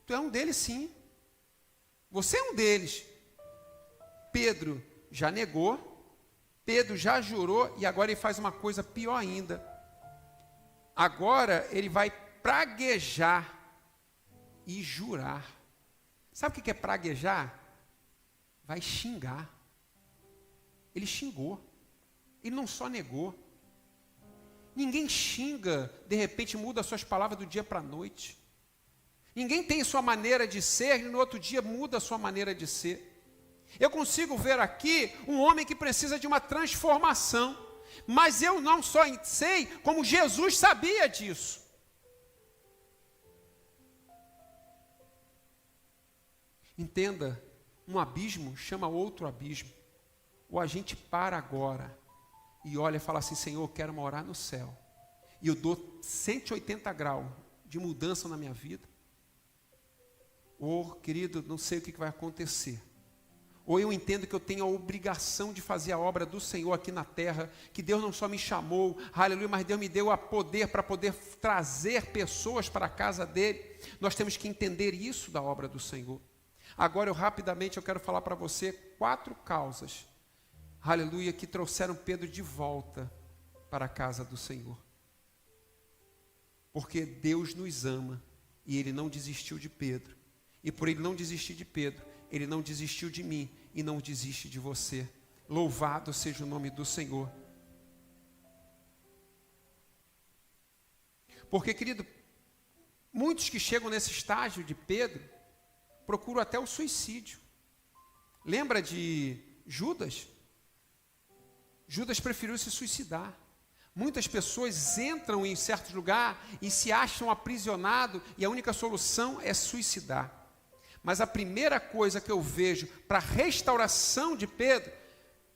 tu é um deles sim. Você é um deles. Pedro já negou, Pedro já jurou, e agora ele faz uma coisa pior ainda. Agora ele vai praguejar e jurar. Sabe o que é praguejar? Vai xingar. Ele xingou. Ele não só negou. Ninguém xinga, de repente muda suas palavras do dia para a noite. Ninguém tem sua maneira de ser e no outro dia muda a sua maneira de ser. Eu consigo ver aqui um homem que precisa de uma transformação, mas eu não só sei, como Jesus sabia disso. Entenda, um abismo chama outro abismo. Ou a gente para agora e olha e fala assim: Senhor, eu quero morar no céu, e eu dou 180 graus de mudança na minha vida. Ou, querido, não sei o que vai acontecer. Ou eu entendo que eu tenho a obrigação de fazer a obra do Senhor aqui na terra, que Deus não só me chamou, aleluia, mas Deus me deu a poder para poder trazer pessoas para a casa dele. Nós temos que entender isso da obra do Senhor. Agora, rapidamente, eu quero falar para você 4 causas, aleluia, que trouxeram Pedro de volta para a casa do Senhor. Porque Deus nos ama, e Ele não desistiu de Pedro. E por Ele não desistir de Pedro, Ele não desistiu de mim e não desiste de você. Louvado seja o nome do Senhor. Porque, querido, muitos que chegam nesse estágio de Pedro, procuram até o suicídio. Lembra de Judas? Judas preferiu se suicidar. Muitas pessoas entram em certo lugar e se acham aprisionados, e a única solução é suicidar. Mas a primeira coisa que eu vejo para a restauração de Pedro,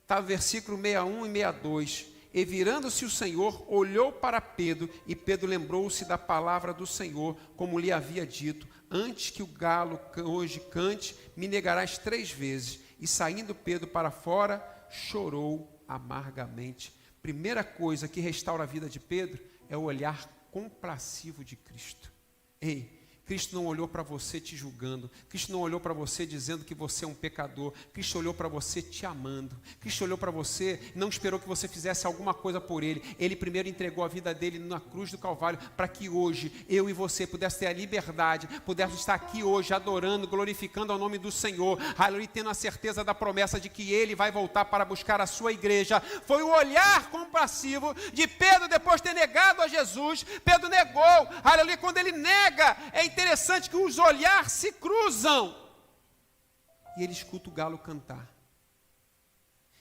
está no versículo 61 e 62. E virando-se o Senhor, olhou para Pedro, e Pedro lembrou-se da palavra do Senhor, como lhe havia dito: antes que o galo hoje cante, me negarás 3 vezes. E saindo Pedro para fora, chorou amargamente. Primeira coisa que restaura a vida de Pedro é o olhar compassivo de Cristo. Ei, Cristo não olhou para você te julgando. Cristo não olhou para você dizendo que você é um pecador. Cristo olhou para você te amando. Cristo olhou para você e não esperou que você fizesse alguma coisa por Ele. Ele primeiro entregou a vida dele na cruz do Calvário, para que hoje eu e você pudéssemos ter a liberdade, pudéssemos estar aqui hoje adorando, glorificando ao nome do Senhor, aleluia, tendo a certeza da promessa de que Ele vai voltar para buscar a sua igreja. Foi o olhar compassivo de Pedro depois de ter negado a Jesus. Pedro negou, aleluia. Quando ele nega, é interessante que os olhares se cruzam e ele escuta o galo cantar.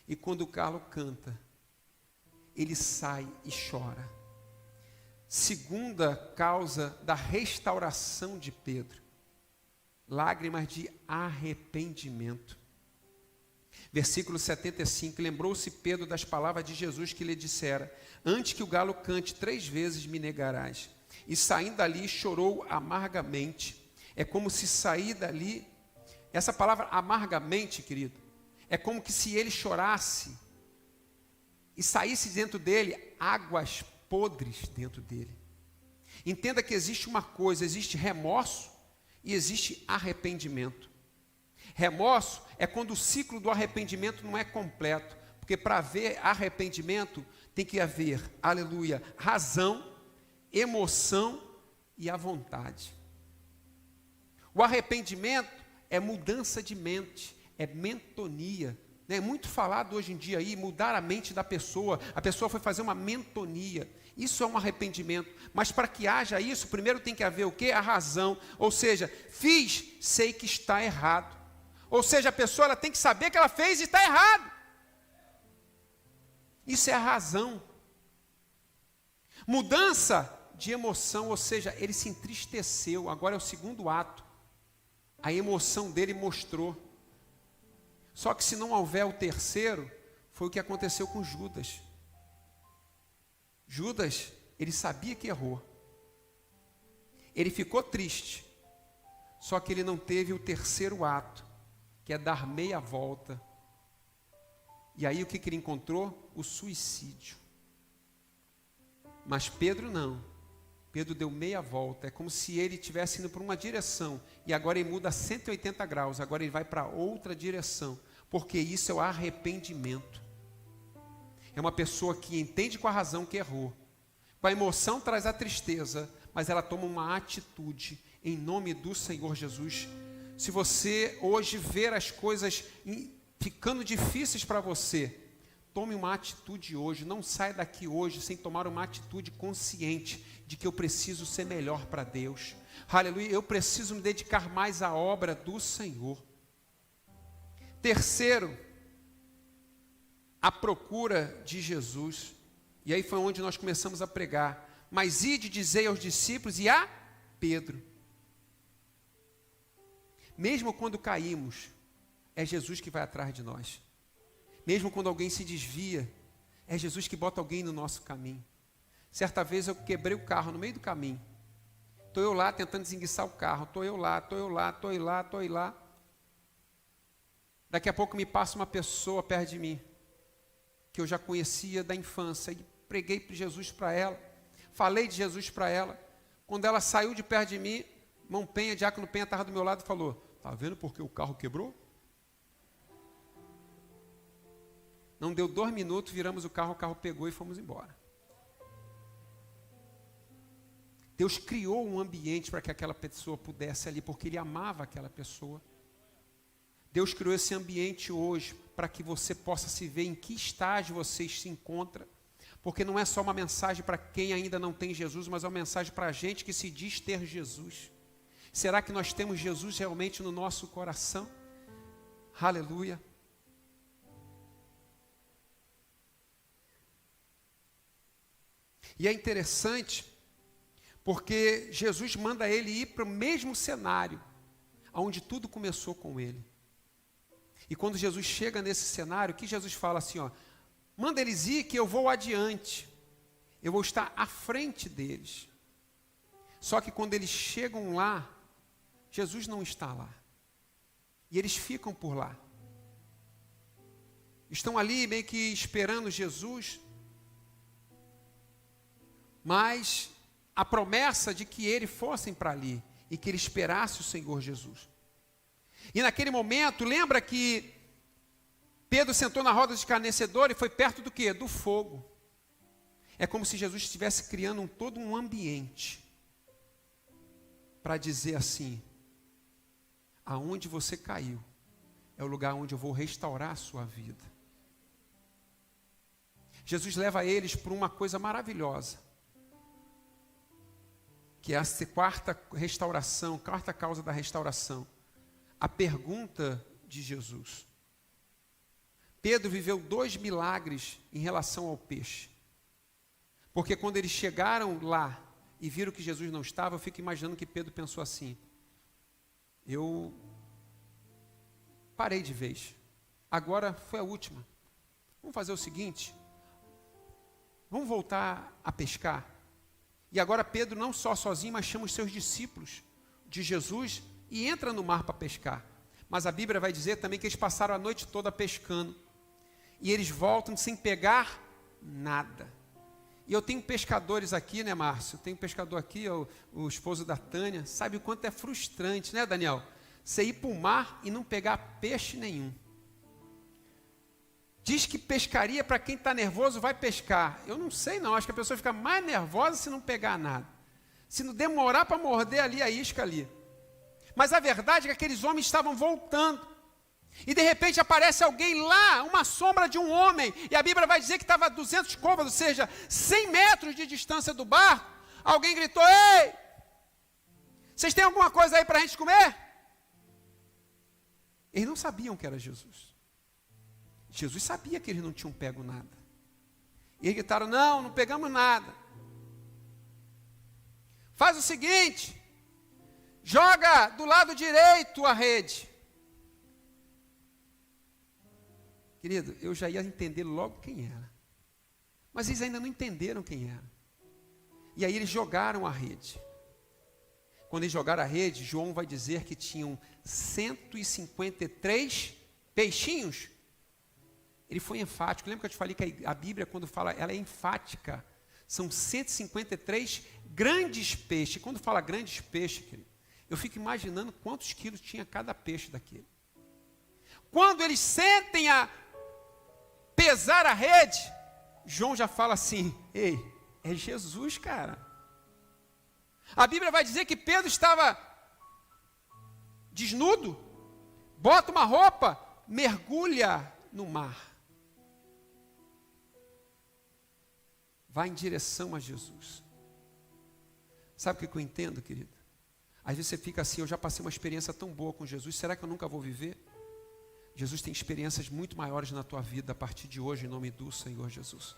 E quando o galo canta, ele sai e chora. Segunda causa da restauração de Pedro: lágrimas de arrependimento. Versículo 75, lembrou-se Pedro das palavras de Jesus que lhe dissera: antes que o galo cante 3 vezes me negarás. E saindo dali chorou amargamente. É como se sair dali, essa palavra amargamente, querido, é como que se ele chorasse e saísse dentro dele águas podres dentro dele. Entenda que existe uma coisa, existe remorso e existe arrependimento. Remorso é quando o ciclo do arrependimento não é completo, porque para haver arrependimento tem que haver, aleluia, razão, emoção e a vontade. O arrependimento é mudança de mente, é mentonia. É muito falado hoje em dia aí, mudar a mente da pessoa. A pessoa foi fazer uma mentonia. Isso é um arrependimento. Mas para que haja isso, primeiro tem que haver o quê? A razão. Ou seja, fiz, sei que está errado. Ou seja, a pessoa ela tem que saber que ela fez e está errado. Isso é a razão. Mudança de emoção, ou seja, ele se entristeceu. Agora é o segundo ato. A emoção dele mostrou. Só que se não houver o terceiro, foi o que aconteceu com Judas. Judas, ele sabia que errou. Ele ficou triste. Só que ele não teve o terceiro ato, que é dar meia volta. E aí o que ele encontrou? O suicídio. Mas Pedro não. Pedro deu meia volta. É como se ele estivesse indo para uma direção. E agora ele muda 180 graus. Agora ele vai para outra direção. Porque isso é o arrependimento. É uma pessoa que entende com a razão que errou. Com a emoção traz a tristeza, mas ela toma uma atitude em nome do Senhor Jesus. Se você hoje ver as coisas ficando difíceis para você, tome uma atitude hoje. Não saia daqui hoje sem tomar uma atitude consciente de que eu preciso ser melhor para Deus. Aleluia, eu preciso me dedicar mais à obra do Senhor. Terceiro, a procura de Jesus. E aí foi onde nós começamos a pregar. Mas ide, dizei aos discípulos e a Pedro. Mesmo quando caímos, é Jesus que vai atrás de nós. Mesmo quando alguém se desvia, é Jesus que bota alguém no nosso caminho. Certa vez eu quebrei o carro no meio do caminho. Estou eu lá tentando desenguiçar o carro. Estou eu lá. Daqui a pouco me passa uma pessoa perto de mim, que eu já conhecia da infância, e preguei de Jesus para ela, falei de Jesus para ela. Quando ela saiu de perto de mim, irmão Penha, diácono Penha estava do meu lado e falou: está vendo porque o carro quebrou? Não deu 2 minutos, viramos o carro pegou e fomos embora. Deus criou um ambiente para que aquela pessoa pudesse ali, porque Ele amava aquela pessoa. Deus criou esse ambiente hoje para que você possa se ver em que estágio você se encontra, porque não é só uma mensagem para quem ainda não tem Jesus, mas é uma mensagem para a gente que se diz ter Jesus. Será que nós temos Jesus realmente no nosso coração? Aleluia. E é interessante, porque Jesus manda ele ir para o mesmo cenário, onde tudo começou com ele. E quando Jesus chega nesse cenário, que Jesus fala assim, ó, manda eles ir que eu vou adiante, eu vou estar à frente deles. Só que quando eles chegam lá, Jesus não está lá. E eles ficam por lá. Estão ali meio que esperando Jesus, mas a promessa de que eles fossem para ali e que ele esperasse o Senhor Jesus. E naquele momento, lembra que Pedro sentou na roda de escarnecedor e foi perto do quê? Do fogo. É como se Jesus estivesse criando todo um ambiente para dizer assim: aonde você caiu é o lugar onde eu vou restaurar a sua vida. Jesus leva eles para uma coisa maravilhosa, que é a quarta restauração, quarta causa da restauração. A pergunta de Jesus. Pedro viveu 2 milagres em relação ao peixe. Porque quando eles chegaram lá e viram que Jesus não estava, eu fico imaginando que Pedro pensou assim: eu parei de vez. agora foi a última. Vamos fazer o seguinte, vamos voltar a pescar. E agora Pedro não só sozinho, mas chama os seus discípulos de Jesus e entra no mar para pescar. Mas a Bíblia vai dizer também que eles passaram a noite toda pescando. E eles voltam sem pegar nada. E eu tenho pescadores aqui, né, Márcio? Eu tenho um pescador aqui, o esposo da Tânia. Sabe o quanto é frustrante, né, Daniel? Você ir para o mar e não pegar peixe nenhum. Diz que pescaria, para quem está nervoso, vai pescar. Eu não sei não, acho que a pessoa fica mais nervosa se não pegar nada. Se não demorar para morder ali a isca ali. Mas a verdade é que aqueles homens estavam voltando. E de repente aparece alguém lá, uma sombra de um homem. E a Bíblia vai dizer que estava a 200 côvados, ou seja, 100 metros de distância do barco. Alguém gritou, ei, vocês têm alguma coisa aí para a gente comer? Eles não sabiam que era Jesus. Jesus sabia que eles não tinham pego nada. E eles gritaram, não pegamos nada. Faz o seguinte, joga do lado direito a rede. Querido, eu já ia entender logo quem era. Mas eles ainda não entenderam quem era. E aí eles jogaram a rede. Quando eles jogaram a rede, João vai dizer que tinham 153 peixinhos. Ele foi enfático. Lembra que eu te falei que a Bíblia, quando fala, ela é enfática. São 153 grandes peixes. Quando fala grandes peixes, querido, eu fico imaginando quantos quilos tinha cada peixe daquele. Quando eles sentem a pesar a rede, João já fala assim, ei, é Jesus, cara. A Bíblia vai dizer que Pedro estava desnudo, bota uma roupa, mergulha no mar. Vai em direção a Jesus. Sabe o que eu entendo, querido? Às vezes você fica assim, eu já passei uma experiência tão boa com Jesus, será que eu nunca vou viver? Jesus tem experiências muito maiores na tua vida a partir de hoje, em nome do Senhor Jesus.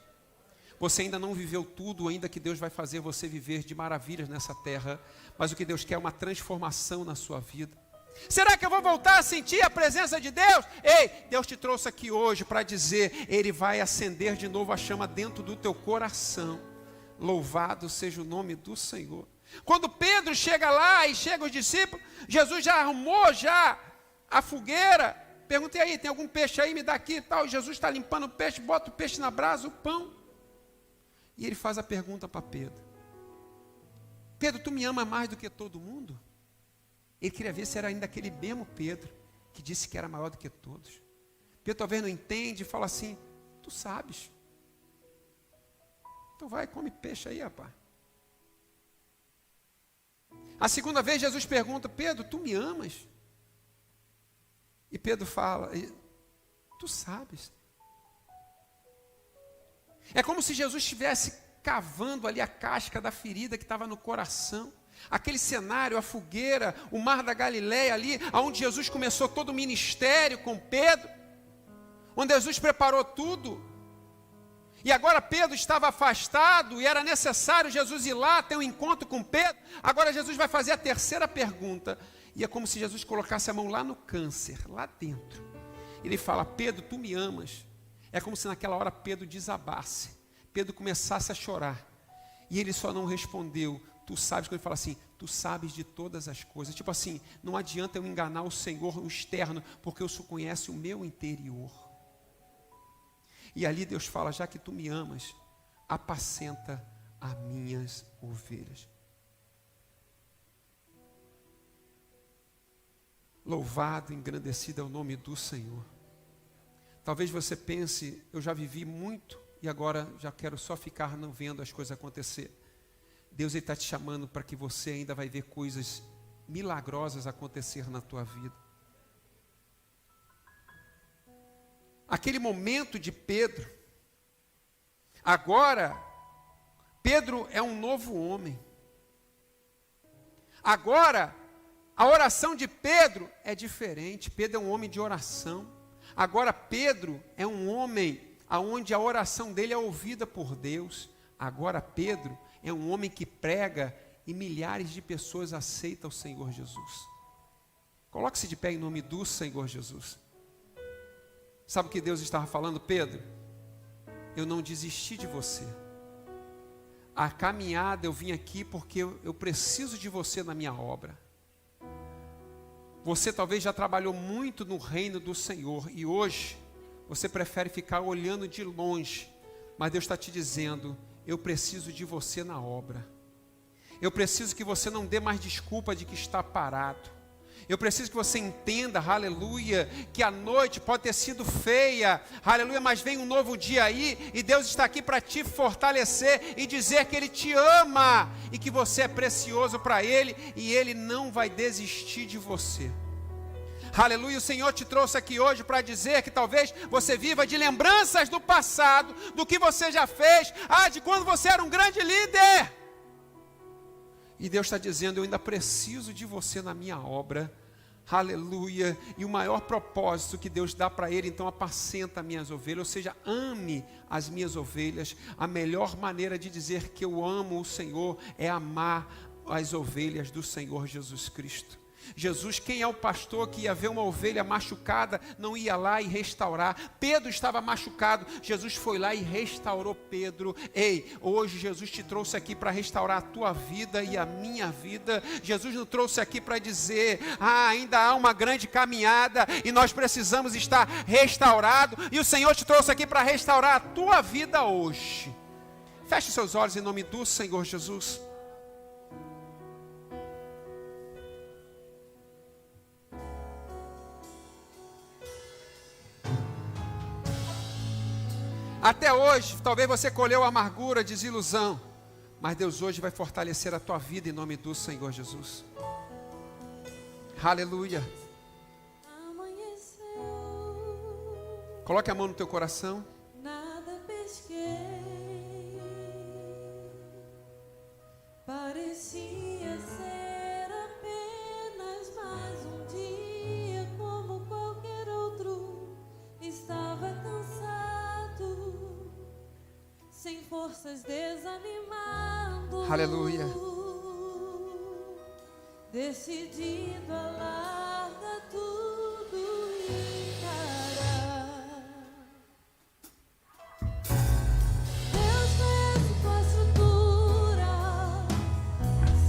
Você ainda não viveu tudo, ainda que Deus vai fazer você viver de maravilhas nessa terra, mas o que Deus quer é uma transformação na sua vida. Será que eu vou voltar a sentir a presença de Deus? Ei, Deus te trouxe aqui hoje para dizer, Ele vai acender de novo a chama dentro do teu coração. Louvado seja o nome do Senhor. Quando Pedro chega lá e chega os discípulos, Jesus já arrumou já a fogueira. Perguntei aí, tem algum peixe aí? Me dá aqui e tal. Jesus está limpando o peixe, bota o peixe na brasa, o pão. E ele faz a pergunta para Pedro. Pedro, tu me ama mais do que todo mundo? Ele queria ver se era ainda aquele mesmo Pedro, que disse que era maior do que todos. Pedro talvez não entende e fala assim, tu sabes. Então vai, come peixe aí, rapaz. A segunda vez Jesus pergunta, Pedro, tu me amas? E Pedro fala, tu sabes. É como se Jesus estivesse cavando ali a casca da ferida que estava no coração. Aquele cenário, a fogueira, o mar da Galileia ali, onde Jesus começou todo o ministério com Pedro, onde Jesus preparou tudo. E agora Pedro estava afastado e era necessário Jesus ir lá ter um encontro com Pedro. Agora Jesus vai fazer a terceira pergunta. E é como se Jesus colocasse a mão lá no câncer, lá dentro. Ele fala, Pedro, tu me amas. É como se naquela hora Pedro desabasse. Pedro começasse a chorar. E ele só não respondeu, tu sabes, quando ele fala assim, tu sabes de todas as coisas. Tipo assim, não adianta eu enganar o Senhor, o externo, porque o Senhor conhece o meu interior. E ali Deus fala, já que tu me amas, apacenta as minhas ovelhas. Louvado, engrandecido é o nome do Senhor. Talvez você pense, eu já vivi muito e agora já quero só ficar não vendo as coisas acontecer. Deus está te chamando para que você ainda vai ver coisas milagrosas acontecer na tua vida. Aquele momento de Pedro, agora, Pedro é um novo homem. Agora, a oração de Pedro é diferente. Pedro é um homem de oração. Agora Pedro é um homem onde a oração dele é ouvida por Deus. Agora Pedro é um homem que prega e milhares de pessoas aceitam o Senhor Jesus. Coloque-se de pé em nome do Senhor Jesus. Sabe o que Deus estava falando? Pedro, eu não desisti de você. A caminhada eu vim aqui porque eu preciso de você na minha obra. Você talvez já trabalhou muito no reino do Senhor e hoje você prefere ficar olhando de longe, mas Deus está te dizendo, eu preciso de você na obra. Eu preciso que você não dê mais desculpa de que está parado. Eu preciso que você entenda, aleluia, que a noite pode ter sido feia, aleluia, mas vem um novo dia aí, e Deus está aqui para te fortalecer e dizer que Ele te ama, e que você é precioso para Ele, e Ele não vai desistir de você. Aleluia, o Senhor te trouxe aqui hoje para dizer que talvez você viva de lembranças do passado, do que você já fez, de quando você era um grande líder. E Deus está dizendo, eu ainda preciso de você na minha obra. Aleluia. E o maior propósito que Deus dá para Ele, então apacenta minhas ovelhas, ou seja, ame as minhas ovelhas. A melhor maneira de dizer que eu amo o Senhor é amar as ovelhas do Senhor Jesus Cristo. Jesus, quem é o pastor que ia ver uma ovelha machucada, não ia lá e restaurar? Pedro estava machucado, Jesus foi lá e restaurou Pedro. Ei, hoje Jesus te trouxe aqui para restaurar a tua vida e a minha vida. Jesus nos trouxe aqui para dizer, ainda há uma grande caminhada e nós precisamos estar restaurados, e o Senhor te trouxe aqui para restaurar a tua vida hoje. Feche seus olhos em nome do Senhor Jesus. Até hoje, talvez você colheu amargura, desilusão, mas Deus hoje vai fortalecer a tua vida em nome do Senhor Jesus. Aleluia. Coloque a mão no teu coração. Nada pesquei, parecia ser apenas mais um dia como qualquer outro. Estava cansado, sem forças, desanimado. Aleluia. Decidido a largar tudo e encarar. Deus conhece tua estrutura,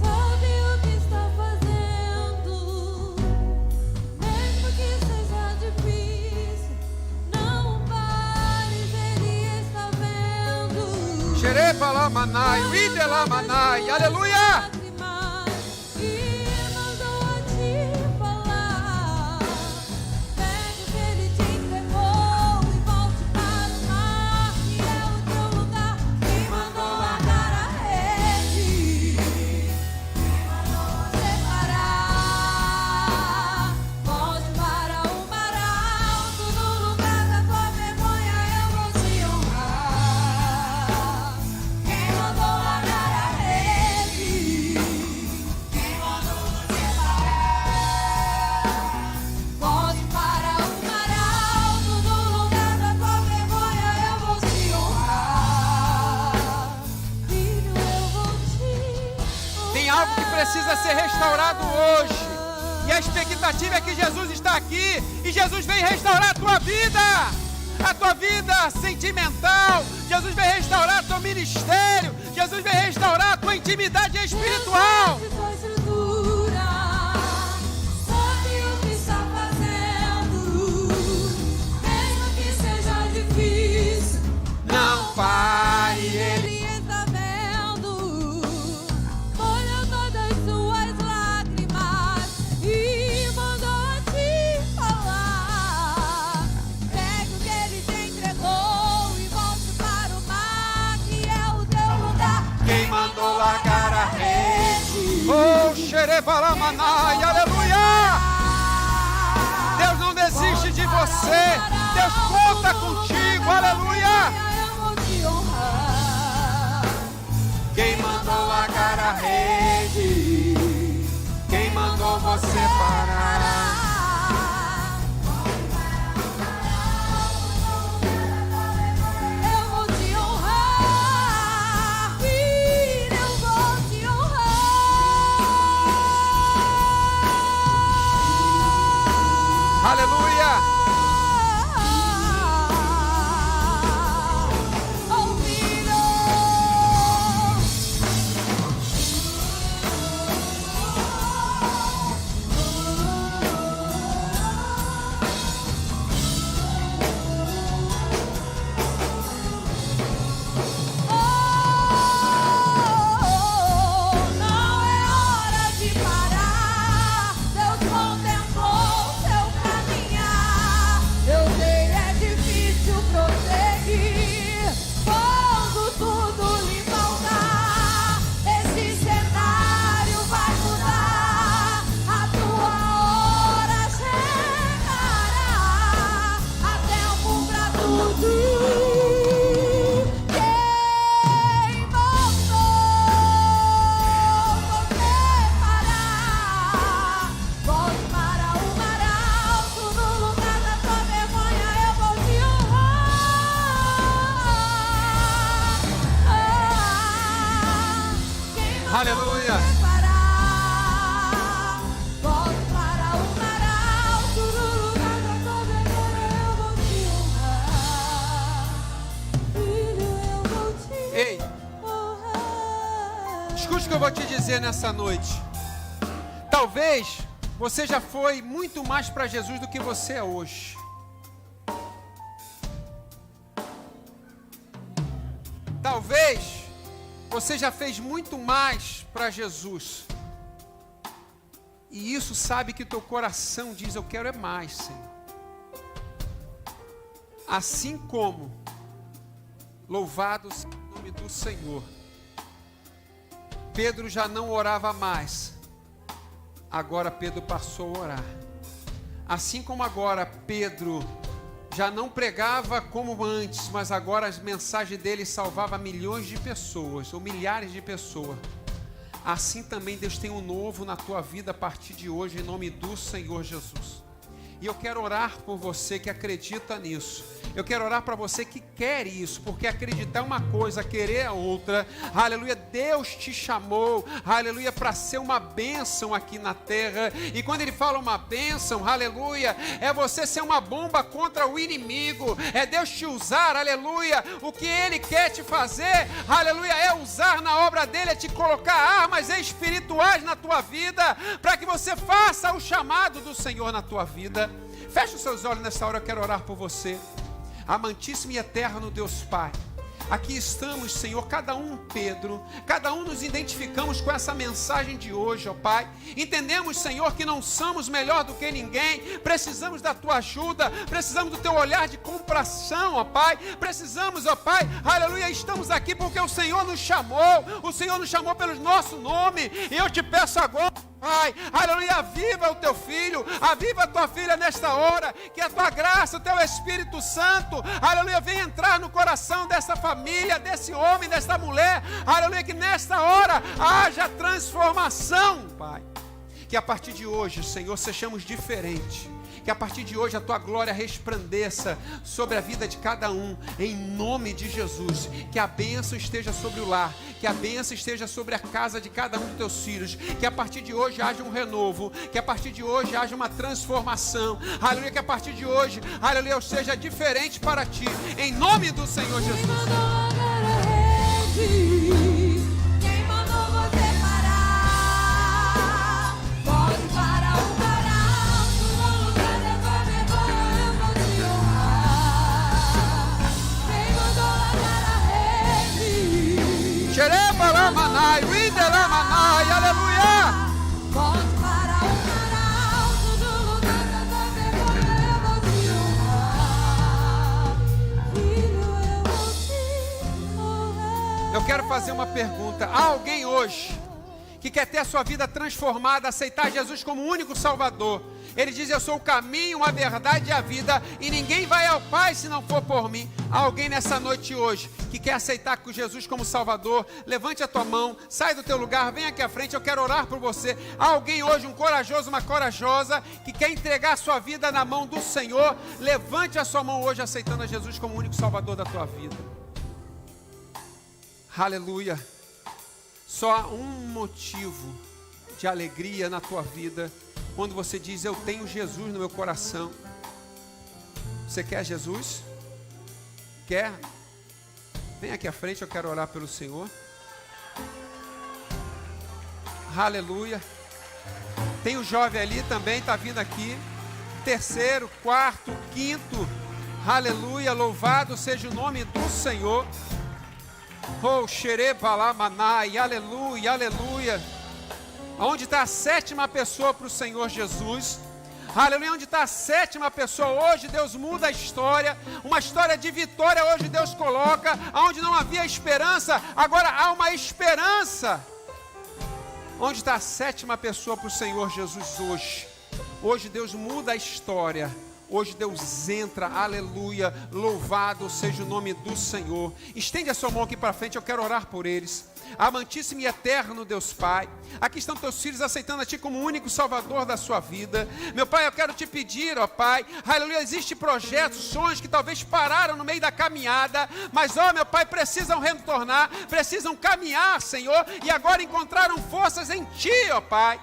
sabe o que está fazendo. Mesmo que seja difícil, não pares, Ele está vendo. Xerepalamanai, Idelamanai, aleluia. Precisa ser restaurado hoje, e a expectativa é que Jesus está aqui, e Jesus vem restaurar a tua vida sentimental, Jesus vem restaurar o teu ministério, Jesus vem restaurar a tua intimidade espiritual. Sabe o que está fazendo, mesmo que seja difícil, Não pare, Ele largar a rede. Oh, xerebalamanai, aleluia! Deus não desiste de você, Deus conta contigo, aleluia! Eu vou te honrar. Quem mandou largar a rede? Quem mandou você parar? Aleluia! vou te dizer nessa noite. Talvez você já foi muito mais para Jesus do que você é hoje. Talvez você já fez muito mais para Jesus. E isso sabe que teu coração diz, eu quero é mais, Senhor. Assim como, louvado seja o nome do Senhor, Pedro já não orava mais, agora Pedro passou a orar. Assim como agora Pedro já não pregava como antes, mas agora as mensagens dele salvavam milhões de pessoas, ou milhares de pessoas. Assim também Deus tem um novo na tua vida a partir de hoje, em nome do Senhor Jesus. E eu quero orar por você que acredita nisso. Eu quero orar para você que quer isso, porque acreditar é uma coisa, querer é outra. Aleluia, Deus te chamou, aleluia, para ser uma bênção aqui na terra. E quando Ele fala uma bênção, aleluia, é você ser uma bomba contra o inimigo. É Deus te usar, aleluia. O que Ele quer te fazer, aleluia, é usar na obra dEle, é te colocar armas espirituais na tua vida, para que você faça o chamado do Senhor na tua vida. Feche os seus olhos nessa hora, eu quero orar por você. Amantíssimo e eterno Deus Pai, aqui estamos, Senhor, cada um Pedro, cada um nos identificamos com essa mensagem de hoje, ó Pai. Entendemos, Senhor, que não somos melhor do que ninguém, precisamos da Tua ajuda, precisamos do Teu olhar de compaixão, ó Pai. Precisamos, ó Pai, aleluia, estamos aqui porque o Senhor nos chamou pelo nosso nome, e eu te peço agora, Pai, aleluia, aviva o teu filho, aviva a tua filha nesta hora, que a tua graça, o teu Espírito Santo, aleluia, venha entrar no coração dessa família, desse homem, dessa mulher, aleluia, que nesta hora haja transformação, Pai. Que a partir de hoje, Senhor, sejamos diferentes. Que a partir de hoje a Tua glória resplandeça sobre a vida de cada um, em nome de Jesus. Que a bênção esteja sobre o lar, que a bênção esteja sobre a casa de cada um dos Teus filhos. Que a partir de hoje haja um renovo, que a partir de hoje haja uma transformação. Aleluia, que a partir de hoje, aleluia, eu seja diferente para Ti, em nome do Senhor Jesus. Quem mandou largar a rede? Quem mandou você parar? Pode parar o canal, no lugar da tua vergonha eu vou te honrar. Quem mandou largar a rede? Xerebalamanai, Uidelamanai, aleluia! Pode parar o canal, no lugar da tua vergonha eu vou te honrar. Filho, eu vou te honrar. Eu quero fazer uma pergunta. Há alguém hoje que quer ter a sua vida transformada, aceitar Jesus como o único Salvador? Ele diz, eu sou o caminho, a verdade e a vida, e ninguém vai ao Pai se não for por mim. Há alguém nessa noite hoje que quer aceitar Jesus como Salvador? Levante a tua mão, sai do teu lugar, vem aqui à frente, eu quero orar por você. Há alguém hoje, um corajoso, uma corajosa, que quer entregar a sua vida na mão do Senhor? Levante a sua mão hoje, aceitando a Jesus como o único Salvador da tua vida. Aleluia. Só há um motivo de alegria na tua vida, quando você diz, eu tenho Jesus no meu coração. Você quer Jesus? Quer? Vem aqui à frente, eu quero orar pelo Senhor. Aleluia. Tem um jovem ali também, está vindo aqui. Terceiro, quarto, quinto. Aleluia, louvado seja o nome do Senhor. Oh, xerebalamanai, aleluia, aleluia. Onde está a sétima pessoa para o Senhor Jesus? Aleluia, onde está a sétima pessoa? Hoje Deus muda a história, uma história de vitória hoje Deus coloca, onde não havia esperança, agora há uma esperança. Onde está a sétima pessoa para o Senhor Jesus hoje? Hoje Deus muda a história. Hoje Deus entra, aleluia, louvado seja o nome do Senhor. Estende a sua mão aqui para frente, eu quero orar por eles. Amantíssimo e eterno Deus Pai, aqui estão teus filhos aceitando a Ti como o único Salvador da sua vida. Meu Pai, eu quero Te pedir, ó Pai, aleluia, existem projetos, sonhos que talvez pararam no meio da caminhada, mas ó meu Pai, precisam retornar, precisam caminhar, Senhor, e agora encontraram forças em Ti, ó Pai.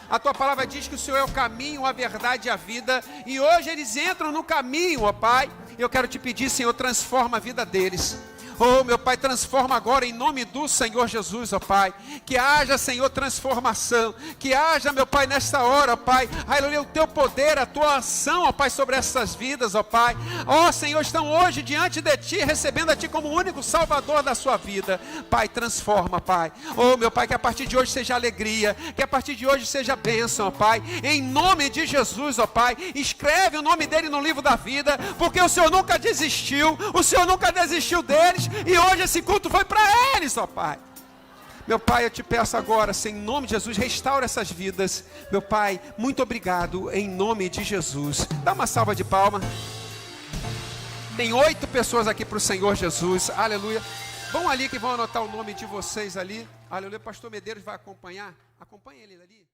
A Tua palavra diz que o Senhor é o caminho, a verdade e a vida, e hoje eles entram no caminho, ó Pai. Eu quero Te pedir, Senhor, transforma a vida deles. Oh, meu Pai, transforma agora em nome do Senhor Jesus, ó Pai. Que haja, Senhor, transformação. Que haja, meu Pai, nesta hora, ó Pai. Aleluia, o teu poder, a tua ação, ó Pai, sobre essas vidas, ó Pai. Ó Senhor, estão hoje diante de Ti, recebendo a Ti como o único Salvador da sua vida. Pai, transforma, Pai. Oh, meu Pai, que a partir de hoje seja alegria. Que a partir de hoje seja bênção, ó Pai. Em nome de Jesus, ó Pai. Escreve o nome dele no livro da vida, porque o Senhor nunca desistiu. O Senhor nunca desistiu deles. E hoje esse culto foi para eles, ó Pai. Meu Pai, eu te peço agora, em nome de Jesus, restaura essas vidas. Meu Pai, muito obrigado, em nome de Jesus. Dá uma salva de palmas. Tem 8 pessoas aqui para o Senhor Jesus, aleluia. Vão ali que vão anotar o nome de vocês ali. Aleluia, pastor Medeiros vai acompanhar. Acompanhe ele ali.